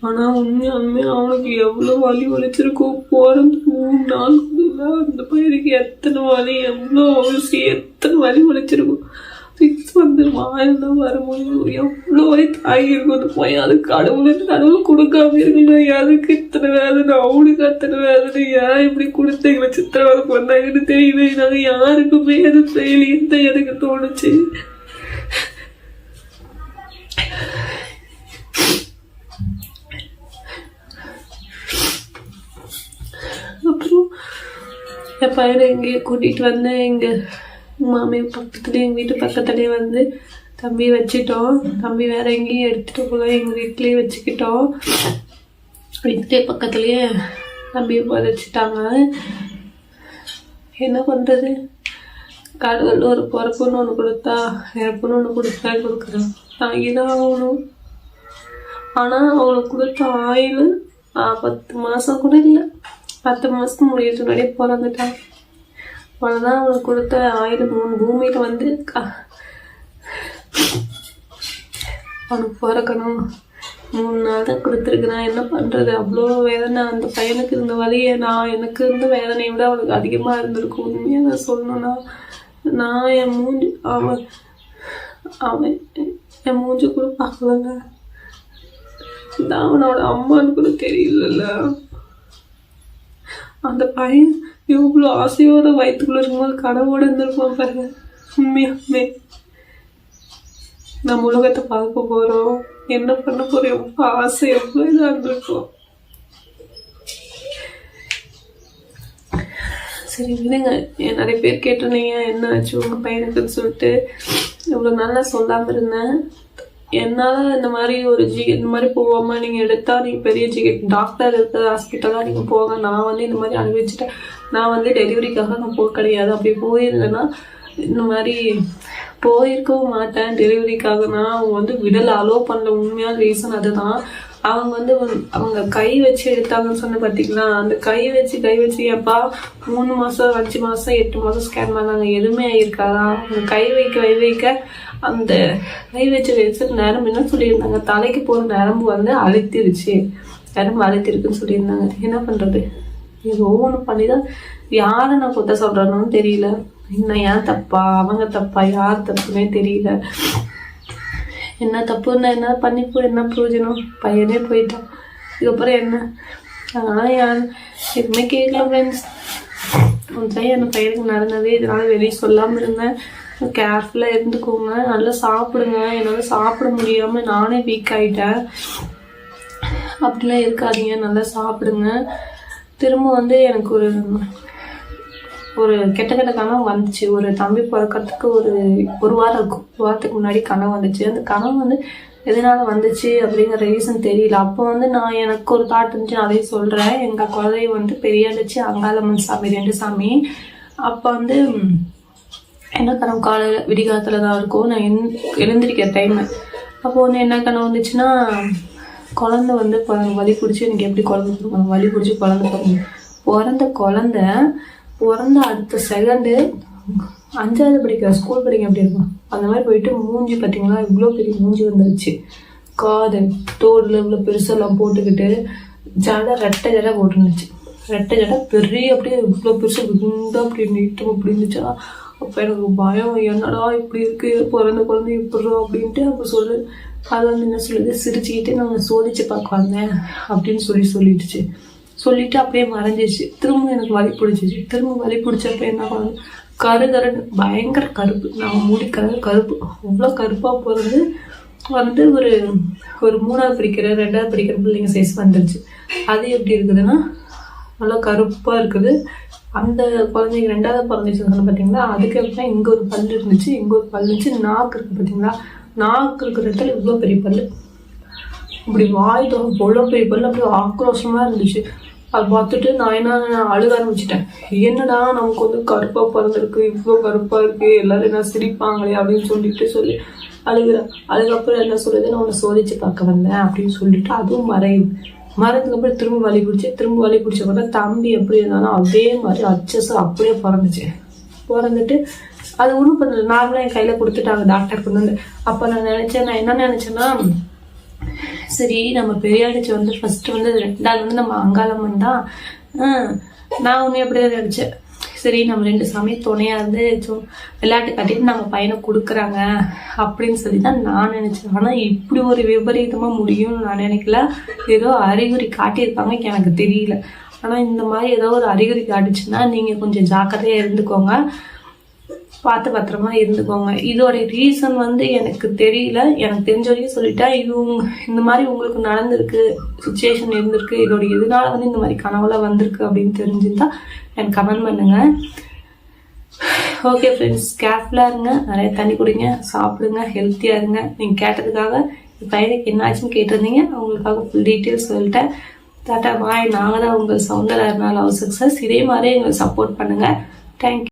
ஆனால் உண்மையாலுமே அவனுக்கு எவ்வளோ வலி வலிச்சிருக்கும். போகிறது 3 நாளுக்குள்ள அந்த பையனுக்கு எத்தனை வலி, எவ்வளோ அவசியம், எத்தனை வலி வலிச்சிருக்கும். ஃபிக்ஸ் வந்து வாயில்தான் வர முடியும். எவ்வளோ வலி தாங்கியிருக்கும் அந்த பையன். அது கடவுள் கொடுக்காம இருக்குல்ல. அதுக்கு இத்தனை வேதனை, அவனுக்கு அத்தனை வேதனை. ஏன் இப்படி கொடுத்து எங்களை சித்திரவதை பண்ணாங்கன்னு தெரியல. நாங்கள் யாருக்குமே எதுவும் செய்யலைன்னு தான் எனக்கு தோணுச்சு. அப்புறம் என் பையனை எங்கேயே கூட்டிகிட்டு வந்தேன். எங்கள் மாமியார் பக்கத்துலேயே, எங்கள் வீட்டு பக்கத்துலேயே வந்து தம்பி வச்சுட்டோம். தம்பி வேற எங்கேயும் எடுத்துகிட்டு போல, எங்கள் வீட்லேயே வச்சுக்கிட்டோம். வீட்லேயே பக்கத்துலேயே தம்பியை வச்சுட்டாங்க. என்ன பண்ணுறது, கடவுள் ஒரு பிறப்புன்னு ஒன்று கொடுத்தா இறப்புன்னு ஒன்று கொடுக்குறான், தாங்கிதான் ஆகணும். ஆனால் அவனுக்கு கொடுத்த ஆயுள் 10 மாதம் கூட இல்லை, 10 மாதத்துக்கு முடியறதுக்கு முன்னாடியே பிறந்துட்டான். அவ்வளோதான் அவனுக்கு கொடுத்த ஆயுள். 3 பூமியில் வந்து அவனுக்கு பிறக்கணும். 3 நாள் தான் கொடுத்துருக்குறான். என்ன பண்ணுறது, அவ்வளோ வேதனை. அந்த பையனுக்கு இருந்த வலியை எனக்கு இருந்த வேதனையை விட அவனுக்கு அதிகமாக இருந்திருக்கும். உண்மையாக நான் சொல்லணும்னா, நான் என் மூஞ்சி அவன் என் மூஞ்சி கூட பார்க்கலங்க. அவனோட அம்மான்னு கூட தெரியல. அந்த பையன் எவ்வளோ ஆசையோட வயிற்றுக்குள்ள இருக்கும்போது கடவுளோட இருந்திருப்பான் பாருங்க. உண்மையாமே நம்ம உலகத்தை பார்க்க போறோம், என்ன பண்ண போறோம், எவ்வளோ ஆசை, எவ்வளோ இதாக இருந்திருக்கோம். சரி விடுங்க. நிறைய பேர் கேட்டிருந்தீங்க என்ன ஆச்சு உங்கள் பையனுக்குன்னு சொல்லிட்டு. இவ்வளோ நல்லா சொல்லாமல் இருந்தேன். என்னால் இந்த மாதிரி ஒரு இந்த மாதிரி போகாமல் நீங்கள் எடுத்தால் நீங்கள் பெரிய டாக்டர் இருக்கிற ஹாஸ்பிட்டலாக நீங்கள் போங்க. நான் வந்து இந்த மாதிரி அனுபவிச்சுட்டேன். நான் வந்து டெலிவரிக்காக நான் போக கிடையாது. அப்படி போயிருந்தேன்னா இந்த மாதிரி போயிருக்கவும் மாட்டேன். டெலிவரிக்காக நான் அவங்க வந்து விடலை, அலோவ் பண்ணல. உண்மையான ரீசன் அதுதான். அவங்க வந்து அவங்க கை வச்சு எடுத்தாங்கன்னு சொன்ன பார்த்தீங்களா, அந்த கை வச்சு ஏப்பா 3 மாதம் 5 மாதம் 8 மாதம் ஸ்கேன் பண்ணாங்க, எதுவுமே ஆகியிருக்காதா? அவங்க கை வைக்க அந்த கை வச்சு நரம்பு என்ன சொல்லியிருந்தாங்க, தலைக்கு போகிற நரம்பு வந்து அழுத்திருச்சு, நரம்பு அழுத்திருக்குன்னு சொல்லியிருந்தாங்க. என்ன பண்ணுறது? இது ஒவ்வொன்றும் பண்ணி தான் யாரை நான் கொத்த சொல்கிறேன்னு தெரியல. இன்னும் ஏன் தப்பா அவங்க தப்பா யார் தப்புன்னே தெரியல. என்ன தப்புன்னா என்ன பண்ணிப்போ என்ன பிரயோஜனம்? பையனே போயிட்டான். இதுக்கப்புறம் என்ன? அதனால் எதுவுமே கேட்கல ஃப்ரெண்ட்ஸ். என் பையனுக்கு நடந்தது. இதனால வெளியே சொல்லாமல் இருந்தேன். கேர்ஃபுல்லாக இருந்துக்கோங்க, நல்லா சாப்பிடுங்க. என்னால் சாப்பிட முடியாமல் நானே வீக் ஆகிட்டேன். அப்படிலாம் இருக்காதீங்க, நல்லா சாப்பிடுங்க. திரும்ப வந்து எனக்கு ஒரு கெட்ட கனவு வந்துச்சு. ஒரு தம்பி பிறக்கிறதுக்கு ஒரு வாரம் இருக்கும். ஒரு வாரத்துக்கு முன்னாடி கனவு வந்துச்சு. அந்த கனவு வந்து எதனால வந்துச்சு அப்படிங்கிற ரீசன் தெரியல. அப்போ வந்து நான் எனக்கு ஒரு தாட் இருந்துச்சு, அதையும் சொல்கிறேன். எங்கள் குழந்தை வந்து பெரியாடுச்சு, அங்காளம்மன் சாமி 2 சாமி. அப்போ வந்து என்ன கனவு, காலையில் விடிகாலத்தில் தான் இருக்கும். நான் எழுந்திருக்கிற டைமு. அப்போ வந்து என்ன கனவு வந்துச்சுன்னா, குழந்தை வந்து வலி பிடிச்சி எனக்கு எப்படி குழந்தை பிறக்கணும், வலி பிடிச்சி குழந்தை பிறந்த அடுத்த செகண்டு 5வது படிக்கிற ஸ்கூல் படிக்க எப்படி இருக்கும் அந்த மாதிரி போயிட்டு மூஞ்சி பார்த்தீங்களா, இவ்வளோ பெரிய மூஞ்சி வந்துருச்சு. காது தோடில் இவ்வளோ பெருசெல்லாம் போட்டுக்கிட்டு ரெட்டை ஜடை போட்டுருந்துச்சு. ரெட்டை ஜடை பெரிய அப்படியே இவ்வளோ பெருசு குண்டா அப்படி நீட்டும் அப்படி இருந்துச்சா. அப்போ எனக்கு பயம், என்னடா இப்படி இருக்கு, பிறந்த குழந்தை இப்படிறோம் அப்படின்ட்டு. அப்போ அது வந்து என்ன சொல்லுது, சிரிச்சுக்கிட்டு நான் சோதிச்சு பார்க்க வந்தேன் அப்படின்னு சொல்லிடுச்சு. சொல்லிட்டு அப்படியே மறைஞ்சிச்சு. திரும்ப எனக்கு வலி பிடிச்சிச்சு. திரும்ப வலி பிடிச்சப்ப என்ன பண்ணுது, கருன்னு பயங்கர கருப்பு. நான் முடி கருப்பு அவ்வளோ கருப்பாக பிறந்து வந்து ஒரு 3வது படிக்கிற 2வது படிக்கிற பிள்ளைங்க சைஸ் வந்துருச்சு. அது எப்படி இருக்குதுன்னா நல்லா கருப்பாக இருக்குது. அந்த குழந்தைங்க 2வது பிறந்துச்சு பார்த்தீங்களா, அதுக்கு அப்புறம் இங்கே ஒரு பல் இருந்துச்சு, இங்கே ஒரு பல் இருந்துச்சு. நாக்கு இருக்குது பார்த்தீங்களா, நாக்கு இருக்கிற இடத்துல இவ்வளோ பெரிய பல், இப்படி வாய் அவ்வளோ பெரிய பல், அப்படியே ஆக்ரோஷமாக இருந்துச்சு. அது பார்த்துட்டு நான் அழுக ஆரம்பிச்சிட்டேன். என்னடா நமக்கு வந்து கருப்பாக பிறந்திருக்கு, இவ்வளோ கருப்பாக இருக்குது, எல்லோரும் என்ன சிரிப்பாங்களே அப்படின்னு சொல்லி அழுகிறேன். அதுக்கப்புறம் என்ன சொல்லுது, நான் உன்னை சோதிச்சு பார்க்க வந்தேன் அப்படின்னு சொல்லிட்டு அதுவும் மறைஞ்சதுக்கப்புறம் திரும்ப வலி பிடிச்ச பார்த்தா தம்பி எப்படி இருந்தாலும் அதே மாதிரி அச்சஸும் அப்படியே பிறந்துட்டு அது ஒன்றும் பண்ணல. நார்மலாக என் கையில் கொடுத்துட்டாங்க டாக்டர் கொண்டு வந்து. அப்போ நான் என்ன நினச்சேன்னா, சரி நம்ம பெரியாடிச்சு வந்து ஃபஸ்ட்டு வந்து 2வது வந்து நம்ம அங்காளம்மன் தான். நான் ஒன்று எப்படி தான் நினச்சேன், சரி நம்ம 2 சாமி துணையாக இருந்து விளையாட்டு காட்டிட்டு நம்ம பையனை கொடுக்குறாங்க அப்படின்னு சொல்லி தான் நான் நினச்சேன். ஆனால் இப்படி ஒரு விபரீதமாக முடியும்னு நான் நினைக்கல. ஏதோ அறிகுறி காட்டியிருப்பாங்க, எனக்கு தெரியல. ஆனால் இந்த மாதிரி ஏதோ ஒரு அறிகுறி காட்டுச்சுன்னா நீங்கள் கொஞ்சம் ஜாக்கிரதையாக இருந்துக்கோங்க, பார்த்து பத்திரமா இருந்துக்கோங்க. இதோட ரீசன் வந்து எனக்கு தெரியல, எனக்கு தெரிஞ்ச வரைக்கும் சொல்லிட்டேன். இது இந்த மாதிரி உங்களுக்கு நடந்திருக்கு, சுச்சுவேஷன் இருந்திருக்கு, இதோட எதனால வந்து இந்த மாதிரி கனவுலாம் வந்திருக்கு அப்படின்னு தெரிஞ்சுருந்தா எனக்கு கமெண்ட் பண்ணுங்க. ஓகே ஃப்ரெண்ட்ஸ், கேர்ஃபுல்லாக இருங்க, நிறைய தண்ணி குடிங்க, சாப்பிடுங்க, ஹெல்த்தியாக இருங்க. நீங்கள் கேட்டதுக்காக இப்போ எனக்கு என்ன ஆச்சுன்னு கேட்டிருந்தீங்க, அவங்களுக்காக ஃபுல் டீட்டெயில்ஸ் சொல்லிட்டேன். டாட்டா பாய். நாங்கள் தான் உங்கள் சௌந்தர்யா லவ் சக்ஸஸ். இதே மாதிரி எங்களுக்கு சப்போர்ட் பண்ணுங்கள். தேங்க்யூ.